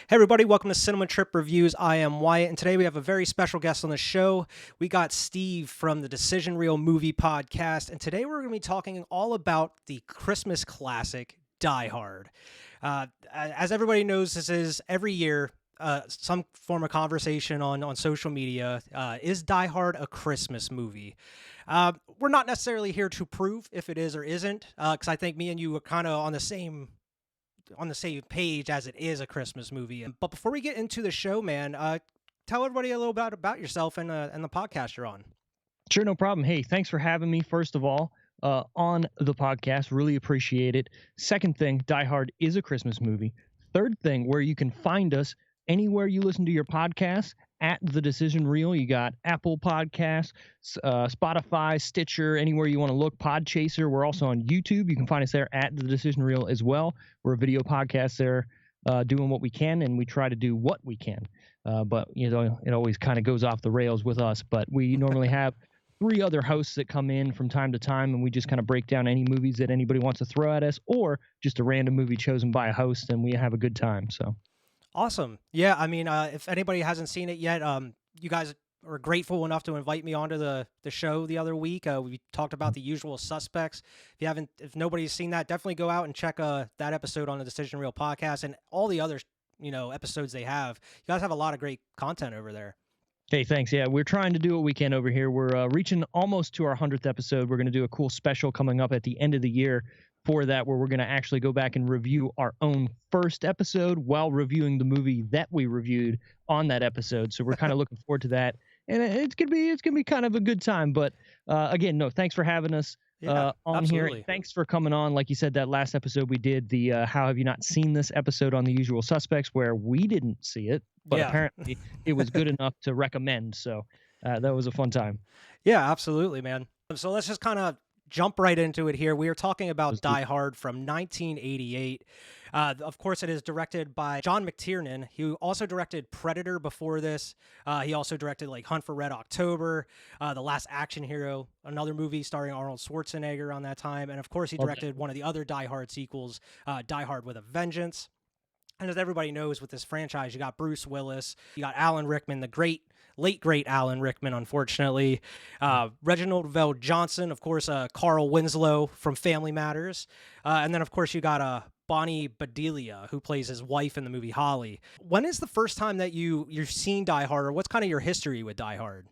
Hey everybody, welcome to Cinema Trip Reviews. I am Wyatt, and today we have a very special guest on the show. We got Steve from the Decision Reel Movie Podcast, and today we're going to be talking all about the Christmas classic, Die Hard. As everybody knows, this is every year some form of conversation on social media. Is Die Hard a Christmas movie? We're not necessarily here to prove if it is or isn't, because I think me and you are kind of on the same page as it is a Christmas movie. But before we get into the show, man, tell everybody a little bit about yourself and the podcast you're on. Sure, no problem. Hey, thanks for having me, first of all, on the podcast. Really appreciate it. Second thing, Die Hard is a Christmas movie. Third thing, where you can find us anywhere you listen to your podcasts, at The Decision Reel. You got Apple Podcasts, Spotify, Stitcher, anywhere you want to look. Podchaser. We're also on YouTube. You can find us there at The Decision Reel as well. We're a video podcast there, doing what we can, and we try to do what we can. But, you know, it always kind of goes off the rails with us. But we normally have 3 other hosts that come in from time to time, and we just kind of break down any movies that anybody wants to throw at us, or just a random movie chosen by a host, and we have a good time. So. Awesome. Yeah, I mean, if anybody hasn't seen it yet, you guys were grateful enough to invite me onto the show the other week. We talked about The Usual Suspects. If nobody's seen that, definitely go out and check that episode on the Decision Reel podcast and all the other episodes they have. You guys have a lot of great content over there. Hey, thanks. Yeah, we're trying to do what we can over here. We're reaching almost to our 100th episode. We're going to do a cool special coming up at the end of the year for that, where we're going to actually go back and review our own first episode while reviewing the movie that we reviewed on that episode. So we're kind of looking forward to that, and it's gonna be kind of a good time. But again, no, thanks for having us on absolutely. here. Thanks for coming on. Like you said, that last episode we did the How Have You Not Seen This episode on The Usual Suspects, where we didn't see it, but apparently it was good enough to recommend. So that was a fun time. Yeah, absolutely, man. So let's just kind of jump right into it here. We are talking about Die Hard from 1988. Of course, it is directed by John McTiernan. He also directed Predator before this. He also directed like Hunt for Red October, The Last Action Hero, another movie starring Arnold Schwarzenegger on that time. And of course, he directed one of the other Die Hard sequels, Die Hard with a Vengeance. And as everybody knows, with this franchise, you got Bruce Willis, you got Alan Rickman, the late great Alan Rickman, unfortunately. Reginald VelJohnson, of course, Carl Winslow from Family Matters. And then, of course, you got Bonnie Bedelia, who plays his wife in the movie Holly. When is the first time that you've seen Die Hard, or what's kind of your history with Die Hard?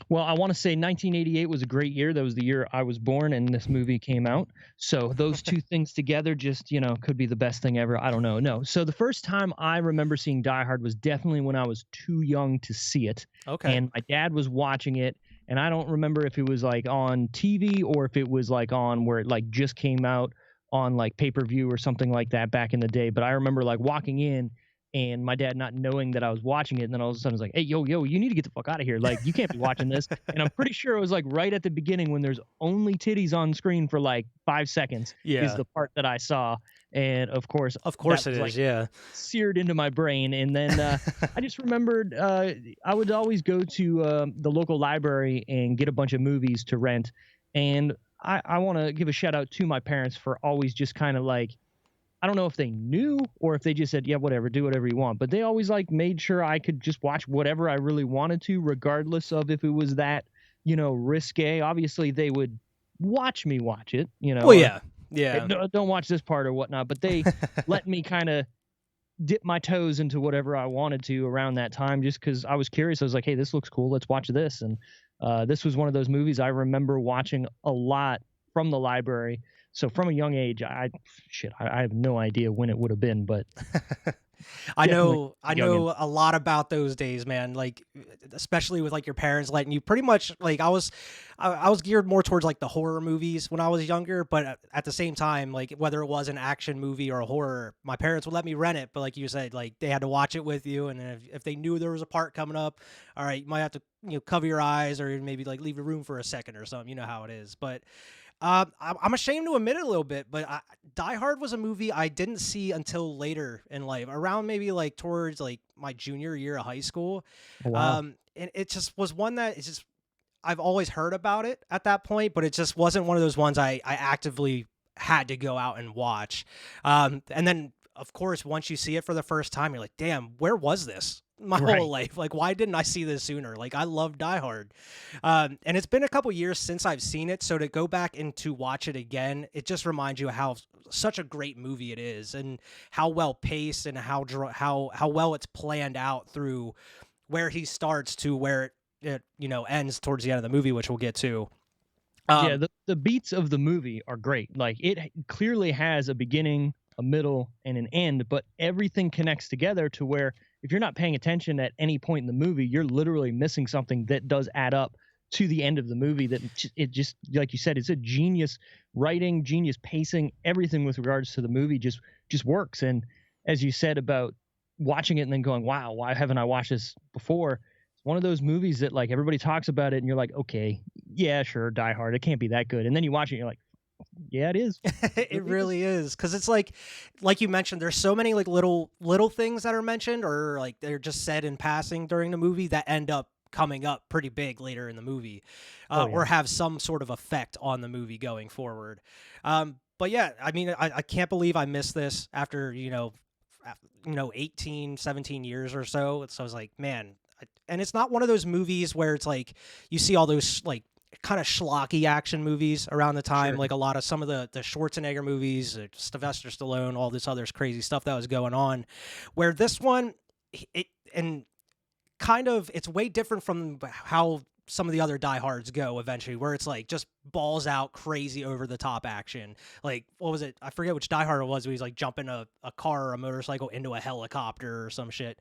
Well, I want to say 1988 was a great year. That was the year I was born and this movie came out. So those two things together just, could be the best thing ever. I don't know. No. So the first time I remember seeing Die Hard was definitely when I was too young to see it. Okay. And my dad was watching it. And I don't remember if it was like on TV or if it was like on where it like just came out on like pay-per-view or something like that back in the day. But I remember like walking in and my dad not knowing that I was watching it, and then all of a sudden I was like, hey, yo, you need to get the fuck out of here. Like, you can't be watching this. And I'm pretty sure it was like right at the beginning when there's only titties on screen for like 5 seconds is the part that I saw. And of course it is, like, seared into my brain. And then I just remembered I would always go to the local library and get a bunch of movies to rent. And I want to give a shout out to my parents for always just kind of like, I don't know if they knew or if they just said, yeah, whatever, do whatever you want. But they always like made sure I could just watch whatever I really wanted to, regardless of if it was that, risque. Obviously, they would watch me watch it, Well, yeah. Don't watch this part or whatnot. But they let me kind of dip my toes into whatever I wanted to around that time, just because I was curious. I was like, hey, this looks cool. Let's watch this. And this was one of those movies I remember watching a lot from the library. So from a young age, I have no idea when it would have been, but I know a lot about those days, man. Like, especially with like your parents letting you pretty much like I was geared more towards like the horror movies when I was younger, but at the same time, like whether it was an action movie or a horror, my parents would let me rent it. But like you said, like they had to watch it with you, and if they knew there was a part coming up, all right, you might have to cover your eyes or maybe like leave the room for a second or something. You know how it is, but. I'm ashamed to admit it a little bit, but Die Hard was a movie I didn't see until later in life, around maybe like towards like my junior year of high school. Oh, wow. And it just was one that I've always heard about it at that point, but it just wasn't one of those ones I actively had to go out and watch. And then of course, once you see it for the first time, you're like, damn, where was this my Right. whole life? Like, why didn't I see this sooner? Like, I love Die Hard. And it's been a couple years since I've seen it. So to go back and to watch it again, it just reminds you how such a great movie it is, and how well paced, and how well it's planned out through where he starts to where it ends towards the end of the movie, which we'll get to. Yeah, the beats of the movie are great. Like clearly has a beginning, a middle, and an end, but everything connects together to where if you're not paying attention at any point in the movie, you're literally missing something that does add up to the end of the movie. That it just like you said, it's a genius writing, genius pacing, everything with regards to the movie just works. And as you said about watching it and then going, wow, why haven't I watched this before? One of those movies that like everybody talks about it and you're like, okay, yeah, sure, Die Hard, it can't be that good. And then you watch it and you're like, yeah, it is. It really is, because it's like you mentioned, there's so many like little things that are mentioned, or like they're just said in passing during the movie, that end up coming up pretty big later in the movie, or have some sort of effect on the movie going forward. But yeah, I mean, I can't believe I missed this after 18, 17 years or so. So I was like, man. And it's not one of those movies where it's like you see all those like kind of schlocky action movies around the time, Sure. like a lot of some of the Schwarzenegger movies, Sylvester Stallone, all this other crazy stuff that was going on, where this one, and kind of, it's way different from how some of the other Die Hards go eventually, where it's like just balls out crazy over the top action. Like, what was it? I forget which Die Hard it was, where he's like jumping a car or a motorcycle into a helicopter or some shit.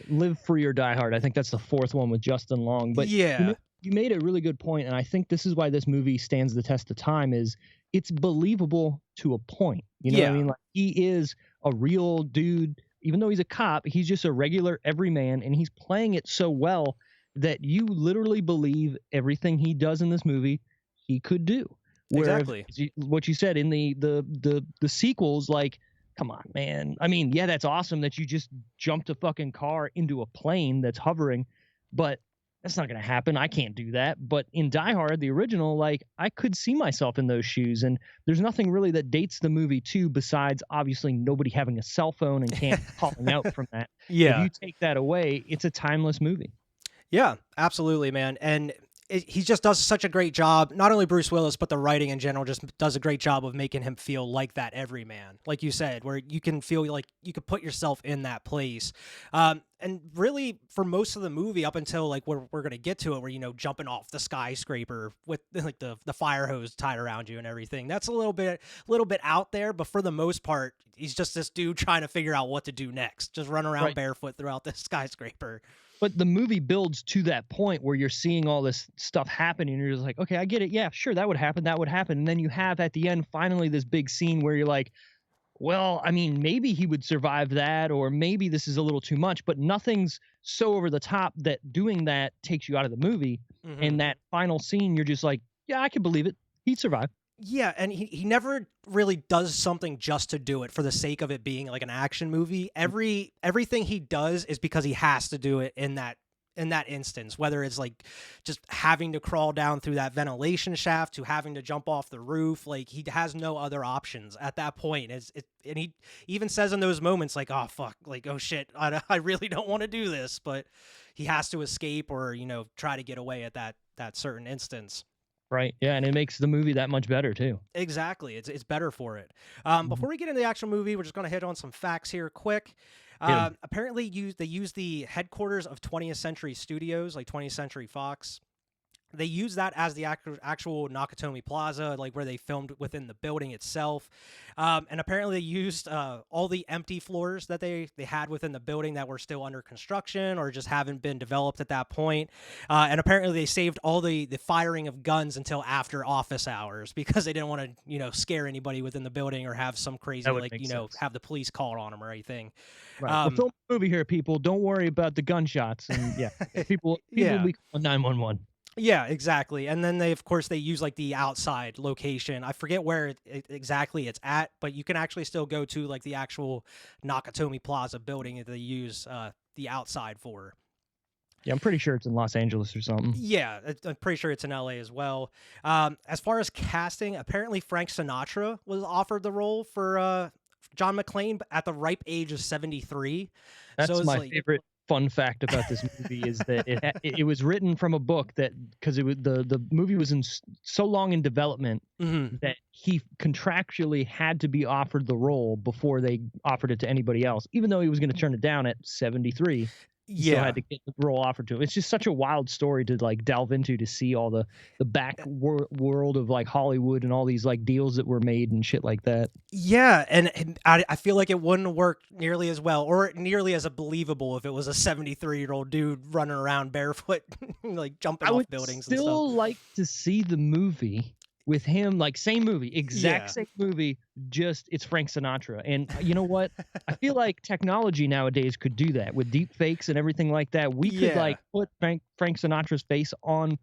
Live Free or Die Hard. I think that's the fourth one with Justin Long. But yeah, you made a really good point, and I think this is why this movie stands the test of time. Is it's believable to a point. You know what I mean? Like, he is a real dude. Even though he's a cop, he's just a regular everyman, and he's playing it so well that you literally believe everything he does in this movie he could do. Exactly. What you said in the sequels, like, come on, man. I mean, yeah, that's awesome that you just jumped a fucking car into a plane that's hovering, but that's not going to happen. I can't do that. But in Die Hard, the original, like, I could see myself in those shoes, and there's nothing really that dates the movie too, besides obviously nobody having a cell phone and can't calling out from that. Yeah. If you take that away, it's a timeless movie. Yeah, absolutely, man. And he just does such a great job. Not only Bruce Willis, but the writing in general just does a great job of making him feel like that everyman, like you said, where you can feel like you could put yourself in that place. And really, for most of the movie, up until like we're gonna get to it, where jumping off the skyscraper with like the fire hose tied around you and everything, that's a little bit out there. But for the most part, he's just this dude trying to figure out what to do next, just run around barefoot throughout the skyscraper. But the movie builds to that point where you're seeing all this stuff happening, and you're just like, okay, I get it. Yeah, sure, that would happen. That would happen. And then you have at the end finally this big scene where you're like, well, I mean, maybe he would survive that, or maybe this is a little too much, but nothing's so over the top that doing that takes you out of the movie. Mm-hmm. And that final scene, you're just like, yeah, I can believe it. He'd survive. Yeah, and he never really does something just to do it for the sake of it being like an action movie. Everything he does is because he has to do it in that instance, whether it's like just having to crawl down through that ventilation shaft to having to jump off the roof. Like, he has no other options at that point. And he even says in those moments like, oh fuck, like, oh shit, I really don't want to do this, but he has to escape or try to get away at that certain instance. Right. Yeah, and it makes the movie that much better too. Exactly. It's better for it. Before we get into the actual movie, we're just going to hit on some facts here quick. Apparently, they use the headquarters of 20th Century Studios, like 20th Century Fox. They use that as the actual Nakatomi Plaza, like where they filmed within the building itself. And apparently they used all the empty floors that they had within the building that were still under construction or just haven't been developed at that point. And apparently they saved all the firing of guns until after office hours because they didn't want to, scare anybody within the building or have some crazy, like, have the police called on them or anything. Right. We're filming a movie here, people. Don't worry about the gunshots. And yeah, people will be calling 911. Yeah, exactly. And then they use like the outside location. I forget where exactly it's at, but you can actually still go to like the actual Nakatomi Plaza building that they use the outside for. Yeah, I'm pretty sure it's in Los Angeles or something. Yeah, I'm pretty sure it's in LA as well. As far as casting, apparently Frank Sinatra was offered the role John McClane at the ripe age of 73. So That's it's my like, favorite fun fact about this movie is that it was written from a book that because it was the movie was so long in development mhm. that he contractually had to be offered the role before they offered it to anybody else, even though he was going to turn it down at 73. He still Yeah. had to get the role offered to him. It's just such a wild story to like delve into, to see all the world of like Hollywood and all these like deals that were made and shit like that. Yeah, and I feel like it wouldn't work nearly as well or nearly as believable if it was a 73-year-old dude running around barefoot, like jumping I off would buildings and stuff. still like to see the movie with him, like same movie, exact Yeah. same movie, just it's Frank Sinatra. And you know what? I feel like technology nowadays could do that with deep fakes and everything like that. We could Yeah. like put Frank Sinatra's face on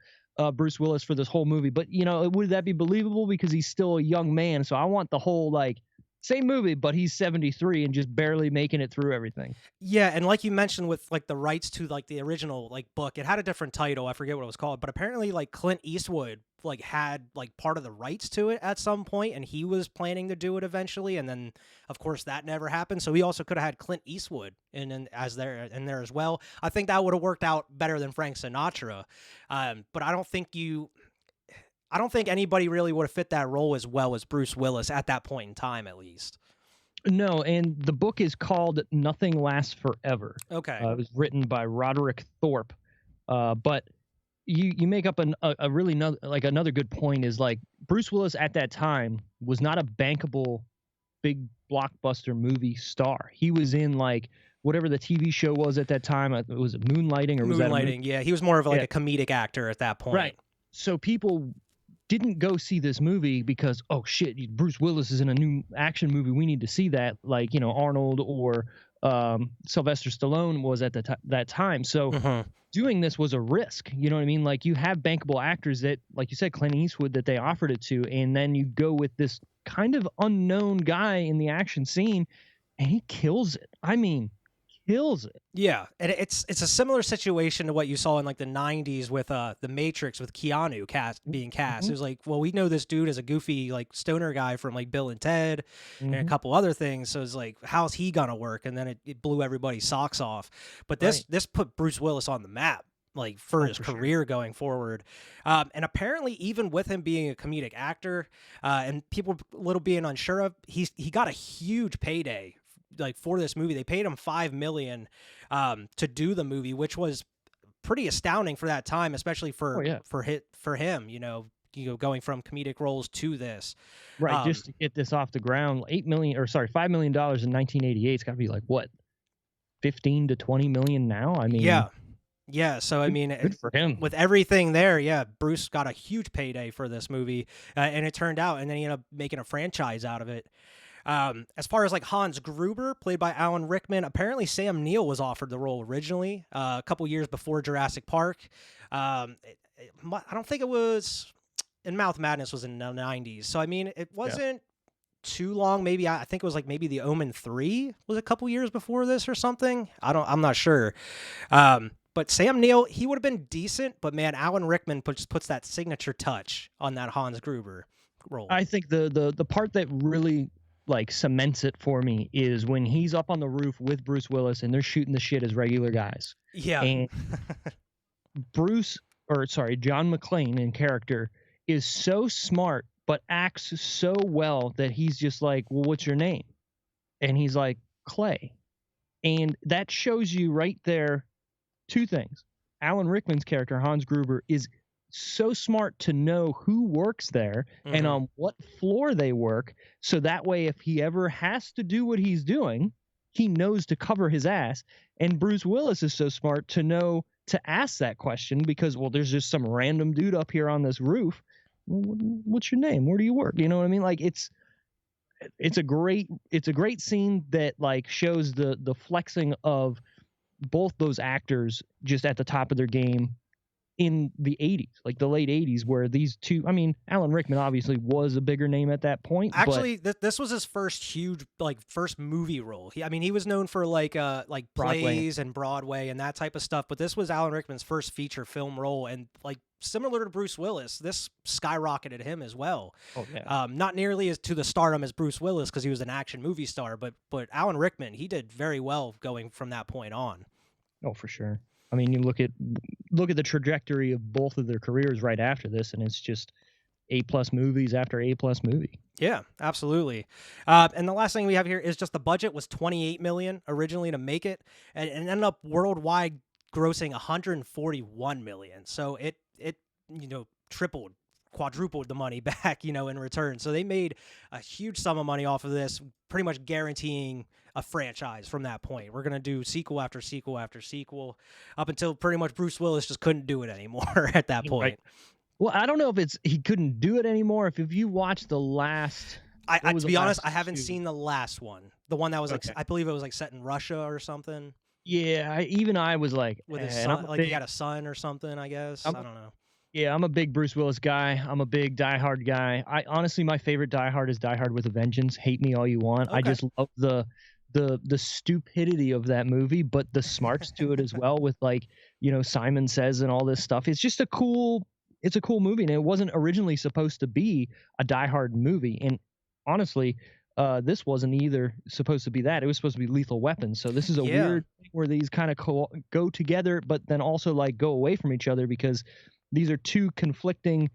Bruce Willis for this whole movie, but you know, would that be believable? Because he's still a young man. So I want the whole like same movie, but he's 73 and just barely making it through everything. Yeah, and like you mentioned with like the rights to like the original like book, it had a different title. I forget what it was called, but apparently like Clint Eastwood like had like part of the rights to it at some point, and he was planning to do it eventually, and then of course that never happened. So he also could have had Clint Eastwood in as there in there as well. I think that would have worked out better than Frank Sinatra, but I don't think anybody really would have fit that role as well as Bruce Willis at that point in time, at least. No, and the book is called Nothing Lasts Forever. Okay. It was written by Roderick Thorpe. But you make up a really another good point is like Bruce Willis at that time was not a bankable big blockbuster movie star. He was in like whatever the TV show was at that time. Was it Moonlighting or was that a movie? Moonlighting, yeah. He was more of like a comedic actor at that point. Right. So people didn't go see this movie because, oh shit, Bruce Willis is in a new action movie. We need to see that, like, you know, Arnold or Sylvester Stallone was at that time. So doing this was a risk. You know what I mean? Like, you have bankable actors that, like you said, Clint Eastwood, that they offered it to, and then you go with this kind of unknown guy in the action scene, and he kills it. I mean, kills it. Yeah, and it's a similar situation to what you saw in like the 90s with The Matrix with Keanu being cast. It was like, well, we know this dude as a goofy like stoner guy from like Bill and Ted and a couple other things. So it's like, how's he gonna work? And then it blew everybody's socks off. But this put Bruce Willis on the map, like for his career going forward. And apparently even with him being a comedic actor and people a little being unsure of, he got a huge payday like for this movie. They paid him $5 million to do the movie, which was pretty astounding for that time, especially for him, you know, going from comedic roles to this. Right, just to get this off the ground, $5 million in 1988. It's got to be like what, 15 to 20 million now. I mean, yeah. So I mean, good for him. With everything there, yeah, Bruce got a huge payday for this movie, and it turned out, and then he ended up making a franchise out of it. As far as like Hans Gruber, played by Alan Rickman, apparently Sam Neill was offered the role originally a couple years before Jurassic Park. I don't think it was in Mouth Madness was in the 90s. So, I mean, it wasn't too long. Maybe I think it was like maybe The Omen 3 was a couple years before this or something. I'm not sure. But Sam Neill, he would have been decent, but man, Alan Rickman puts that signature touch on that Hans Gruber role. I think the part that really like cements it for me is when he's up on the roof with Bruce Willis and they're shooting the shit as regular guys. Yeah. And John McClane in character is so smart but acts so well that he's just like, well, what's your name? And he's like, Clay. And that shows you right there two things. Alan Rickman's character, Hans Gruber, is so smart to know who works there and on what floor they work, so that way if he ever has to do what he's doing, he knows to cover his ass. And Bruce Willis is so smart to know to ask that question because, well, there's just some random dude up here on this roof. What's your name? Where do you work? You know what I mean? Like it's a great scene that like shows the flexing of both those actors just at the top of their game in the 80s, like the late 80s, where these two, I mean, Alan Rickman obviously was a bigger name at that point, but Actually, this was his first huge, like, first movie role. I mean, he was known for like Broadway. plays and Broadway and that type of stuff, but this was Alan Rickman's first feature film role, and like similar to Bruce Willis, this skyrocketed him as well. Oh yeah. Not nearly as to the stardom as Bruce Willis because he was an action movie star, but Alan Rickman, he did very well going from that point on. Oh, for sure. I mean, you look at the trajectory of both of their careers right after this, and it's just A+ movies after A+ movie. Yeah, absolutely. And the last thing we have here is just the budget was $28 million originally to make it, and ended up worldwide grossing $141 million. So it tripled, quadrupled the money back, in return. So they made a huge sum of money off of this, pretty much guaranteeing a franchise from that point. We're gonna do sequel after sequel after sequel, up until pretty much Bruce Willis just couldn't do it anymore at that point. Right. Well, I don't know if he couldn't do it anymore. If you watch the last, to be honest, I haven't seen the last one. The one that was like, I believe it was like set in Russia or something. Yeah, I was like, with his son, like he had a son or something, I guess. I don't know. Yeah, I'm a big Bruce Willis guy. I'm a big Die Hard guy. I honestly, my favorite Die Hard is Die Hard with a Vengeance. Hate me all you want. Okay. I just love the stupidity of that movie, but the smarts to it as well, with like, Simon Says and all this stuff. It's just a cool movie, and it wasn't originally supposed to be a Die Hard movie. And honestly, this wasn't either supposed to be that. It was supposed to be Lethal Weapon. So this is a weird thing where these kind of go together, but then also like go away from each other, because these are two conflicting,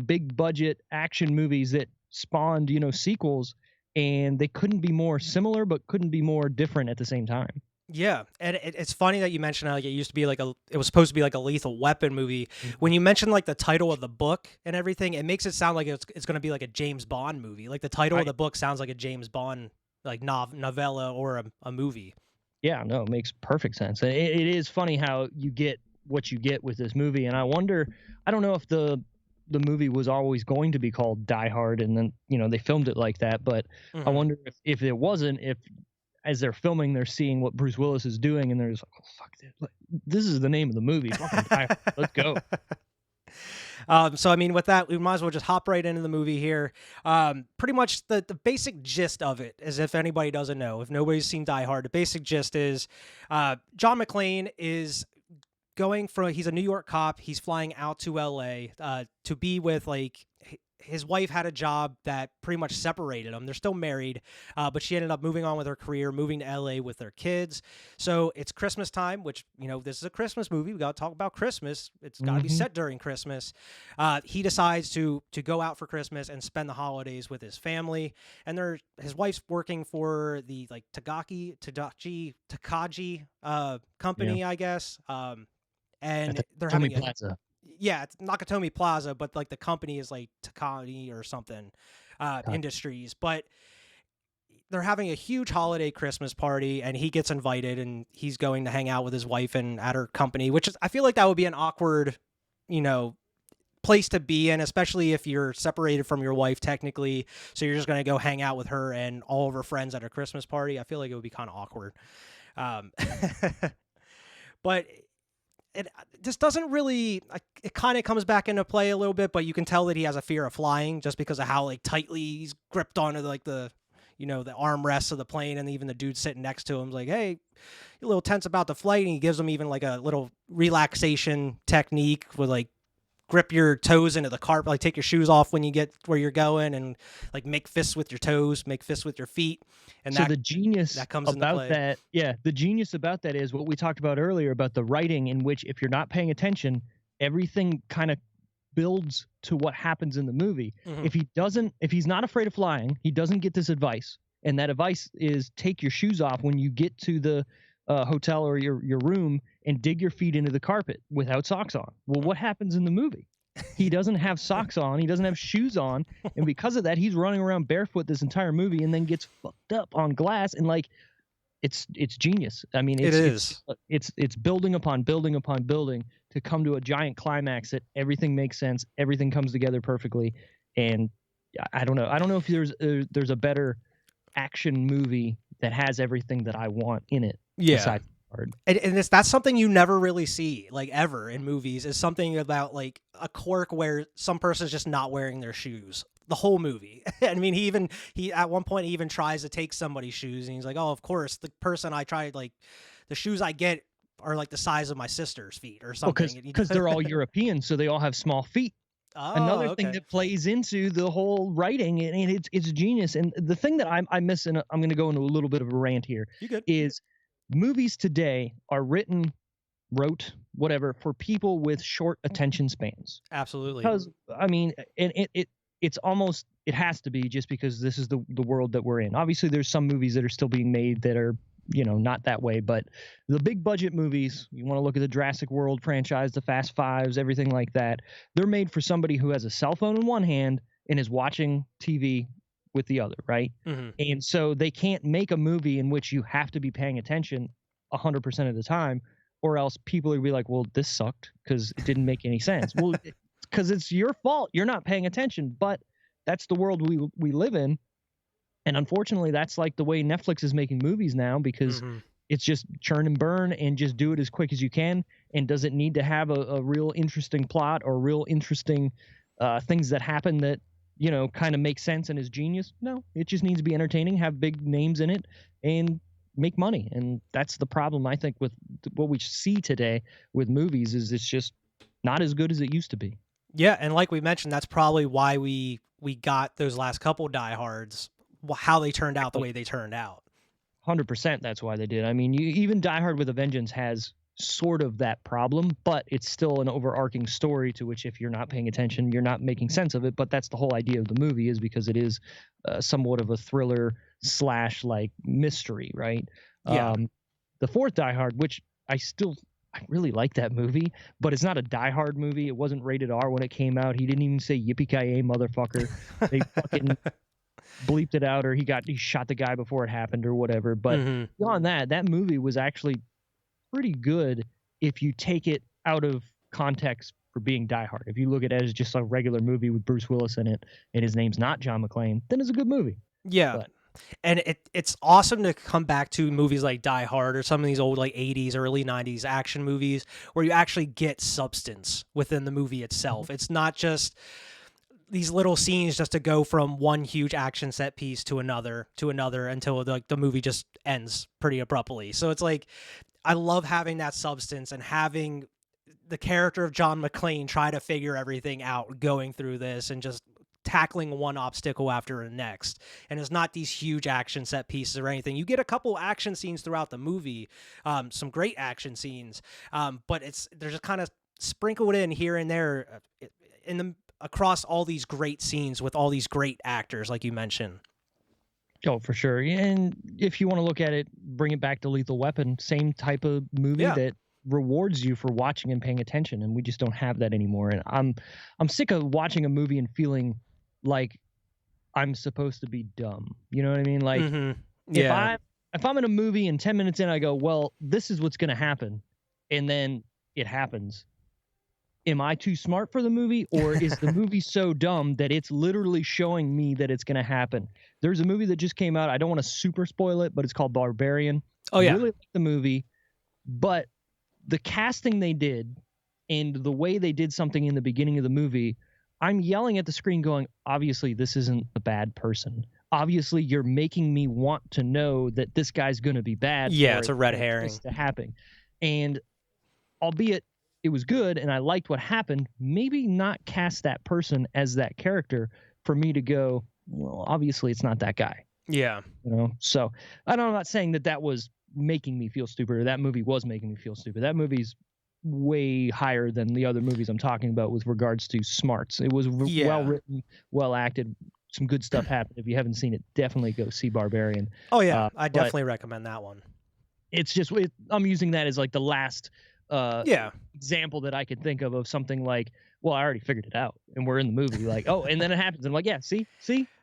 big budget action movies that spawned, sequels, and they couldn't be more similar, but couldn't be more different at the same time. Yeah, and it's funny that you mentioned how, like, it used to be like it was supposed to be like a Lethal Weapon movie. Mm-hmm. When you mention like the title of the book and everything, it makes it sound like it's going to be like a James Bond movie. Like the title of the book sounds like a James Bond like novella or a movie. Yeah, no, it makes perfect sense. It is funny how you get what you get with this movie, and I don't know if the movie was always going to be called Die Hard, and then they filmed it like that, but mm-hmm. I wonder if it wasn't, if as they're filming, they're seeing what Bruce Willis is doing, and they're just like, oh, fuck this is the name of the movie. Fucking Die Hard. Let's go. So, I mean, with that, we might as well just hop right into the movie here. Pretty much the basic gist of it, as if anybody doesn't know, if nobody's seen Die Hard, the basic gist is John McClane is he's a New York cop. He's flying out to LA to be with, like, his wife had a job that pretty much separated them. They're still married, but she ended up moving on with her career, moving to LA with their kids. So it's Christmas time, which, this is a Christmas movie. We got to talk about Christmas. It's got to be set during Christmas. He decides to go out for Christmas and spend the holidays with his family. And his wife's working for the like Takagi company, I guess. And they're having Plaza. Yeah, it's Nakatomi Plaza, but like the company is like Takagi or something, Industries. But they're having a huge holiday Christmas party, and he gets invited, and he's going to hang out with his wife and at her company, which is, I feel like that would be an awkward, place to be in, especially if you're separated from your wife technically. So you're just going to go hang out with her and all of her friends at her Christmas party. I feel like it would be kind of awkward. But this doesn't really, it kind of comes back into play a little bit, but you can tell that he has a fear of flying just because of how like tightly he's gripped onto like the armrests of the plane, and even the dude sitting next to him's like, hey, you're a little tense about the flight, and he gives him even like a little relaxation technique with like grip your toes into the carpet, like take your shoes off when you get where you're going, and like make fists with your toes, make fists with your feet. And so the genius that comes about that, the genius about that is what we talked about earlier about the writing, in which if you're not paying attention, everything kind of builds to what happens in the movie. Mm-hmm. If he's not afraid of flying, he doesn't get this advice, and that advice is take your shoes off when you get to the hotel or your room, and dig your feet into the carpet without socks on. Well, what happens in the movie? He doesn't have socks on. He doesn't have shoes on. And because of that, he's running around barefoot this entire movie, and then gets fucked up on glass. And like, it's genius. I mean, it's building upon building upon building to come to a giant climax that everything makes sense. Everything comes together perfectly. And I don't know if there's a better action movie that has everything that I want in it. Yeah. Hard. And that's something you never really see, like, ever in movies, is something about, like, a quirk where some person's just not wearing their shoes the whole movie. I mean, he at one point he even tries to take somebody's shoes, and he's like, "Oh, of course, the person I tried, like, the shoes I get are like the size of my sister's feet or Well, something." And because they're all European, so they all have small feet. Oh, Another thing okay. that plays into the whole writing, and it's genius. And the thing that I miss, and I'm going to go into a little bit of a rant here, You good? is movies today are wrote, whatever, for people with short attention spans. Absolutely. Because I mean, and it's almost, it has to be, just because this is the world that we're in. Obviously, there's some movies that are still being made that are, you know, not that way, but the big budget movies, you want to look at the Jurassic World franchise, the Fast Fives, everything like that, they're made for somebody who has a cell phone in one hand and is watching TV with the other, right? Mhm. And so they can't make a movie in which you have to be paying attention 100% of the time, or else people will be like, well, this sucked because it didn't make any sense. Well, because it's your fault, you're not paying attention. But that's the world we live in. And unfortunately, that's like the way Netflix is making movies now, because Mhm. it's just churn and burn and just do it as quick as you can. And does it need to have a real interesting plot or real interesting things that happen that, you know, kind of make sense and is genius? No, it just needs to be entertaining, have big names in it, and make money. And that's the problem, I think, with what we see today with movies, is it's just not as good as it used to be. Yeah, and like we mentioned, that's probably why we got those last couple diehards, how they turned out the way they turned out. 100%, that's why they did. I mean, even Die Hard with a Vengeance has sort of that problem, but it's still an overarching story to which, if you're not paying attention, you're not making sense of it. But that's the whole idea of the movie, is because it is somewhat of a thriller slash like mystery, right? Yeah. The fourth Die Hard, which I really like that movie, but it's not a Die Hard movie. It wasn't rated R when it came out. He didn't even say yippee-ki-yay, motherfucker. They fucking bleeped it out, or he shot the guy before it happened or whatever. But Mhm. beyond that movie was actually pretty good if you take it out of context for being Die Hard. If you look at it as just a regular movie with Bruce Willis in it and his name's not John McClane, then it's a good movie. Yeah. But And it's awesome to come back to movies like Die Hard or some of these old, like, 80s, early 90s action movies where you actually get substance within the movie itself. It's not just these little scenes just to go from one huge action set piece to another until, like, the movie just ends pretty abruptly. So it's like, I love having that substance and having the character of John McClane try to figure everything out going through this and just tackling one obstacle after the next. And it's not these huge action set pieces or anything. You get a couple action scenes throughout the movie, some great action scenes, but they're just kind of sprinkled in here and there across all these great scenes with all these great actors, like you mentioned. oh, for sure. And if you want to look at it, bring it back to Lethal Weapon, same type of movie Yeah. that rewards you for watching and paying attention, and we just don't have that anymore. And I'm sick of watching a movie and feeling like I'm supposed to be dumb. You know what I mean? Like, Yeah. if I'm in a movie and 10 minutes in I go, well, this is what's going to happen, and then it happens, am I too smart for the movie, or is the movie so dumb that it's literally showing me that it's going to happen? There's a movie that just came out. I don't want to super spoil it, but it's called Barbarian. Oh, yeah. Really like the movie, but the casting they did and the way they did something in the beginning of the movie, I'm yelling at the screen going, obviously this isn't a bad person. Obviously you're making me want to know that this guy's going to be bad. Yeah, for it's a red herring to happen. And albeit it was good and I liked what happened, maybe not cast that person as that character for me to go, well, obviously it's not that guy. Yeah. You know, so I'm not saying that was making me feel stupid, or that movie was making me feel stupid. That movie's way higher than the other movies I'm talking about with regards to smarts. It was well written, well acted. Some good stuff happened. If you haven't seen it, definitely go see Barbarian. Oh, yeah. I definitely recommend that one. It's just, I'm using that as like the last example that I could think of something like, well, I already figured it out and we're in the movie. Like, oh, and then it happens. I'm like, yeah, see,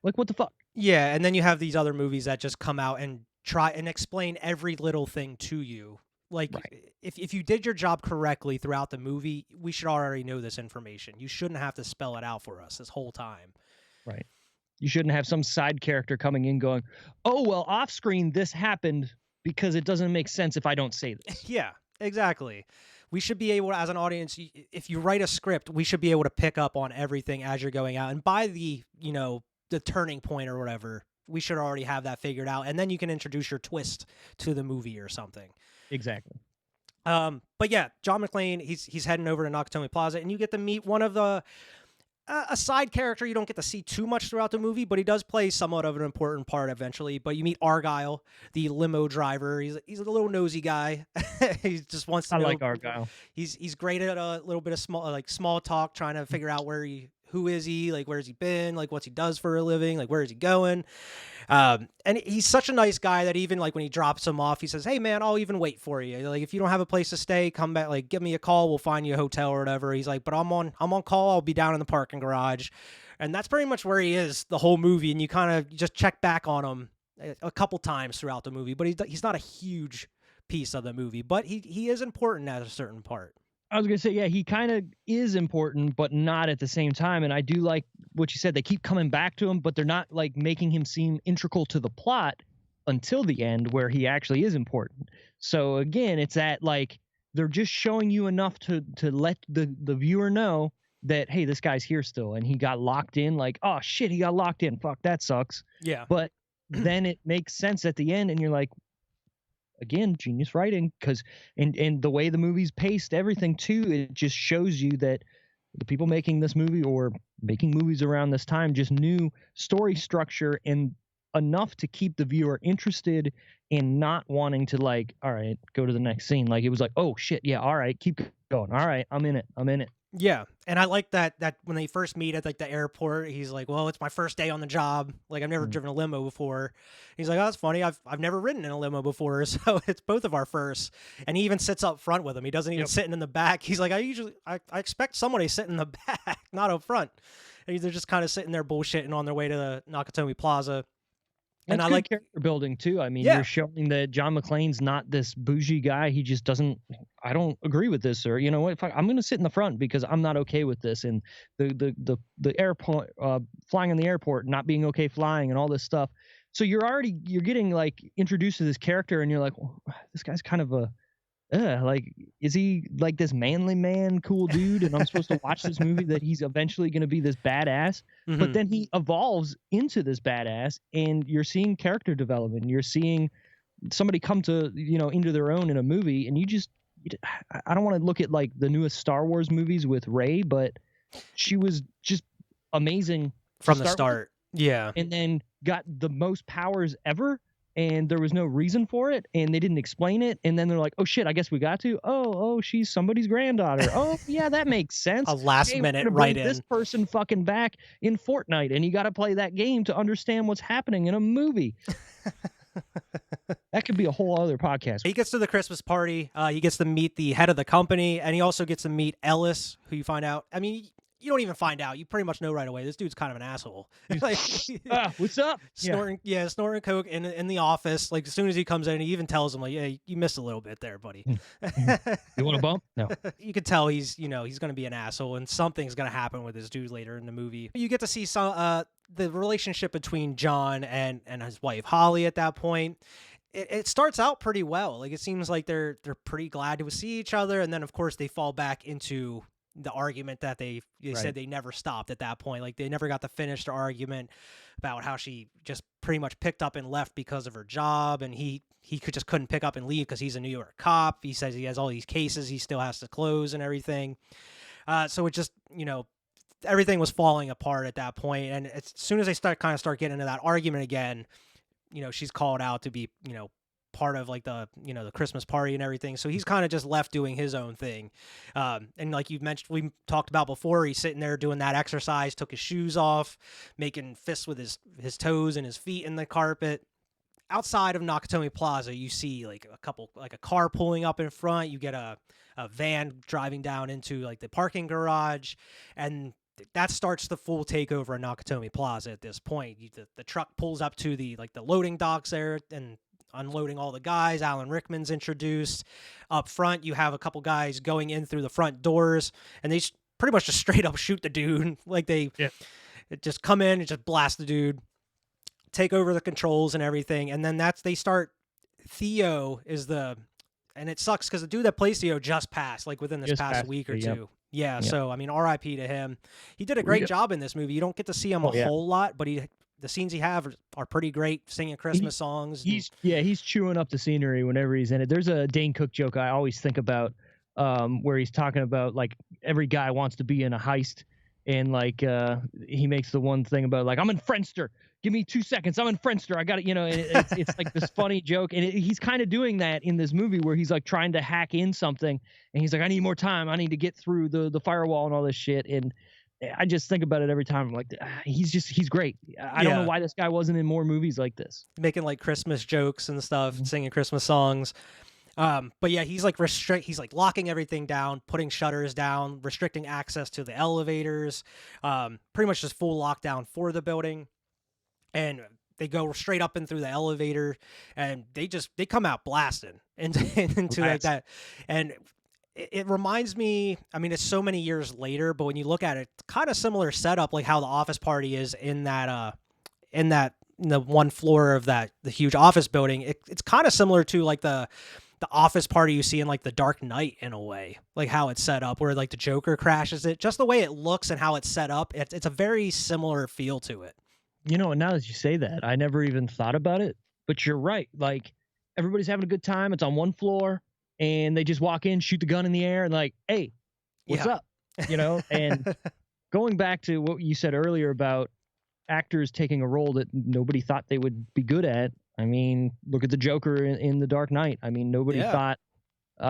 like, what the fuck? Yeah, and then you have these other movies that just come out and try and explain every little thing to you. Like, Right. if you did your job correctly throughout the movie, we should already know this information. You shouldn't have to spell it out for us this whole time. Right. You shouldn't have some side character coming in going, oh, well, off screen this happened because it doesn't make sense if I don't say this. Yeah, exactly. We should be able to, as an audience, if you write a script, we should be able to pick up on everything as you're going out. And by the, the turning point or whatever, we should already have that figured out. And then you can introduce your twist to the movie or something. Exactly. But yeah, John McClane, he's heading over to Nakatomi Plaza, and you get to meet one of the a side character you don't get to see too much throughout the movie, but he does play somewhat of an important part eventually. But you meet Argyle, the limo driver. He's a little nosy guy. He just wants to I know. like Argyle. He's great at a little bit of small talk, trying to figure out who is he, like where's he been, like what's he does for a living, like where is he going. And he's such a nice guy that even like when he drops him off, he says, "Hey man, I'll even wait for you. Like if you don't have a place to stay, come back, like give me a call. We'll find you a hotel or whatever." He's like, "But I'm on call. I'll be down in the parking garage." And that's pretty much where he is the whole movie. And you kind of just check back on him a couple times throughout the movie, but he's not a huge piece of the movie, but he is important at a certain part. I was going to say, yeah, he kind of is important, but not at the same time. And I do like what you said. They keep coming back to him, but they're not like making him seem integral to the plot until the end where he actually is important. So again, it's that like they're just showing you enough to let the viewer know that, hey, this guy's here still. And he got locked in, like, oh shit, he got locked in. Fuck, that sucks. Yeah. But then it makes sense at the end and you're like, again, genius writing, because and the way the movie's paced, everything too, it just shows you that the people making this movie or making movies around this time just knew story structure and enough to keep the viewer interested and not wanting to like, all right, go to the next scene. Like it was like, oh shit, yeah, all right, keep going. All right, I'm in it. Yeah, and I like that when they first meet at like the airport, he's like, "Well, it's my first day on the job. Like I've never driven a limo before." He's like, "Oh, that's funny. I've never ridden in a limo before, so it's both of our firsts." And he even sits up front with him. He doesn't even sit in the back. He's like, I expect somebody sitting in the back, not up front." And they're just kind of sitting there bullshitting on their way to the Nakatomi Plaza. And I like character building too. I mean, you're showing that John McClane's not this bougie guy. He just doesn't. I don't agree with this, or you know what? I'm going to sit in the front because I'm not okay with this. And the airport, flying in the airport, not being okay flying, and all this stuff. So you're getting like introduced to this character, and you're like, well, this guy's kind of a. Like, is he like this manly man, cool dude? And I'm supposed to watch this movie that he's eventually going to be this badass, but then he evolves into this badass, and you're seeing character development. You're seeing somebody come to, into their own in a movie, and I don't want to look at like the newest Star Wars movies with Rey, but she was just amazing from the start. Yeah. And then got the most powers ever. And there was no reason for it, and they didn't explain it. And then they're like, "Oh shit, I guess we got to. Oh, she's somebody's granddaughter. Oh yeah, that makes sense. A last minute right in. This person fucking back in Fortnite, and you got to play that game to understand what's happening in a movie." That could be a whole other podcast. He gets to the Christmas party. He gets to meet the head of the company, and he also gets to meet Ellis, who you find out. I mean, you don't even find out. You pretty much know right away. This dude's kind of an asshole. Like, what's up? Snorting coke in the office. Like as soon as he comes in, he even tells him like, "Yeah, you missed a little bit there, buddy." You want a bump? No. You could tell he's going to be an asshole, and something's going to happen with this dude later in the movie. You get to see some the relationship between John and his wife Holly at that point. It starts out pretty well. Like it seems like they're pretty glad to see each other, and then of course they fall back into the argument that they said they never stopped at that point. Like they never got to finish their argument about how she just pretty much picked up and left because of her job, and he couldn't pick up and leave because he's a New York cop. He says he has all these cases he still has to close and everything. So it just, everything was falling apart at that point. And as soon as they start getting into that argument again, she's called out to be, part of like the the Christmas party and everything, so he's kind of just left doing his own thing, and like you mentioned, we talked about before, he's sitting there doing that exercise, took his shoes off, making fists with his toes and his feet in the carpet. Outside of Nakatomi Plaza, you see like a car pulling up in front. You get a van driving down into like the parking garage, and that starts the full takeover of Nakatomi Plaza at this point. The truck pulls up to the loading docks there and unloading all the guys. Alan Rickman's introduced. Up front, you have a couple guys going in through the front doors, and they pretty much just straight up shoot the dude. Like they just come in and just blast the dude, take over the controls and everything, and then they start Theo is and it sucks because the dude that plays Theo just passed, like within this Just past past week or it, yep. two. Yeah, Yep. so I mean, R.I.P. to him. He did a great job in this movie. You don't get to see him a Oh yeah. whole lot, but the scenes he have are pretty great, singing Christmas songs. He's chewing up the scenery whenever he's in it. There's a Dane Cook joke I always think about, where he's talking about like every guy wants to be in a heist, and like he makes the one thing about like, I'm in Friendster, give me 2 seconds, I'm in Friendster, I got it, and it's like this funny joke, and he's kind of doing that in this movie where he's like trying to hack in something, and he's like, I need more time, I need to get through the firewall and all this shit, and I just think about it every time. I'm like, he's great. I don't know why this guy wasn't in more movies like this. Making like Christmas jokes and stuff, singing Christmas songs. But yeah, he's like he's like locking everything down, putting shutters down, restricting access to the elevators, pretty much just full lockdown for the building. And they go straight up and through the elevator, and they come out blasting into like that. And it reminds me, I mean, it's so many years later, but when you look at it, kind of similar setup, like how the office party is in the one floor of the huge office building. It's kind of similar to like the office party you see in like the Dark Knight in a way, like how it's set up, where like the Joker crashes it, just the way it looks and how it's set up. It's a very similar feel to it. And now that you say that, I never even thought about it, but you're right. Like everybody's having a good time. It's on one floor. And they just walk in, shoot the gun in the air, and like, hey, what's up? And going back to what you said earlier about actors taking a role that nobody thought they would be good at. I mean, look at the Joker in The Dark Knight. I mean, nobody thought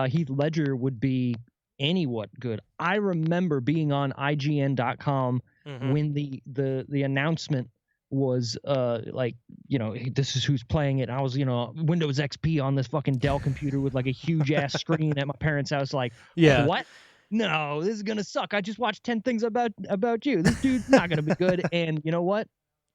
Heath Ledger would be anywhat good. I remember being on IGN.com when the announcement was this is who's playing it. I was Windows XP on this fucking Dell computer with like a huge ass screen at my parents' house, like, what? No, this is gonna suck. I just watched 10 things about you. This dude's not gonna be good. And you know what,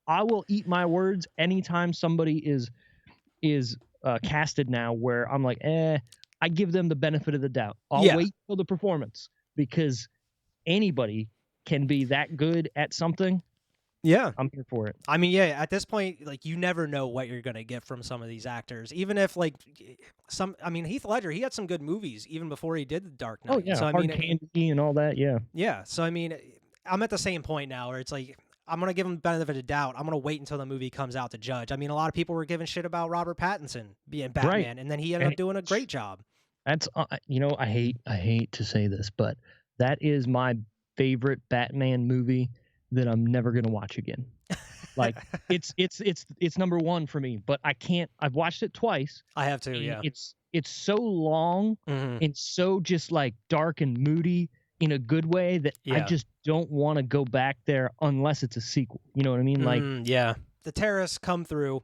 I will eat my words anytime somebody is casted now where I'm like, I give them the benefit of the doubt. I'll wait for the performance, because anybody can be that good at something. Yeah, I'm here for it. I mean, yeah, at this point, like, you never know what you're going to get from some of these actors. Even if, like, Heath Ledger, he had some good movies even before he did The Dark Knight. Oh, yeah, Hard Candy and all that, yeah. Yeah, so, I mean, I'm at the same point now where it's like, I'm going to give him the benefit of the doubt. I'm going to wait until the movie comes out to judge. I mean, a lot of people were giving shit about Robert Pattinson being Batman, and then he ended up doing a great job. That's, I hate to say this, but that is my favorite Batman movie that I'm never gonna watch again. Like it's number one for me, but I can't. I've watched it twice. I have too. Yeah. It's so long and so just like dark and moody in a good way that I just don't want to go back there unless it's a sequel. You know what I mean? Like the terrorists come through.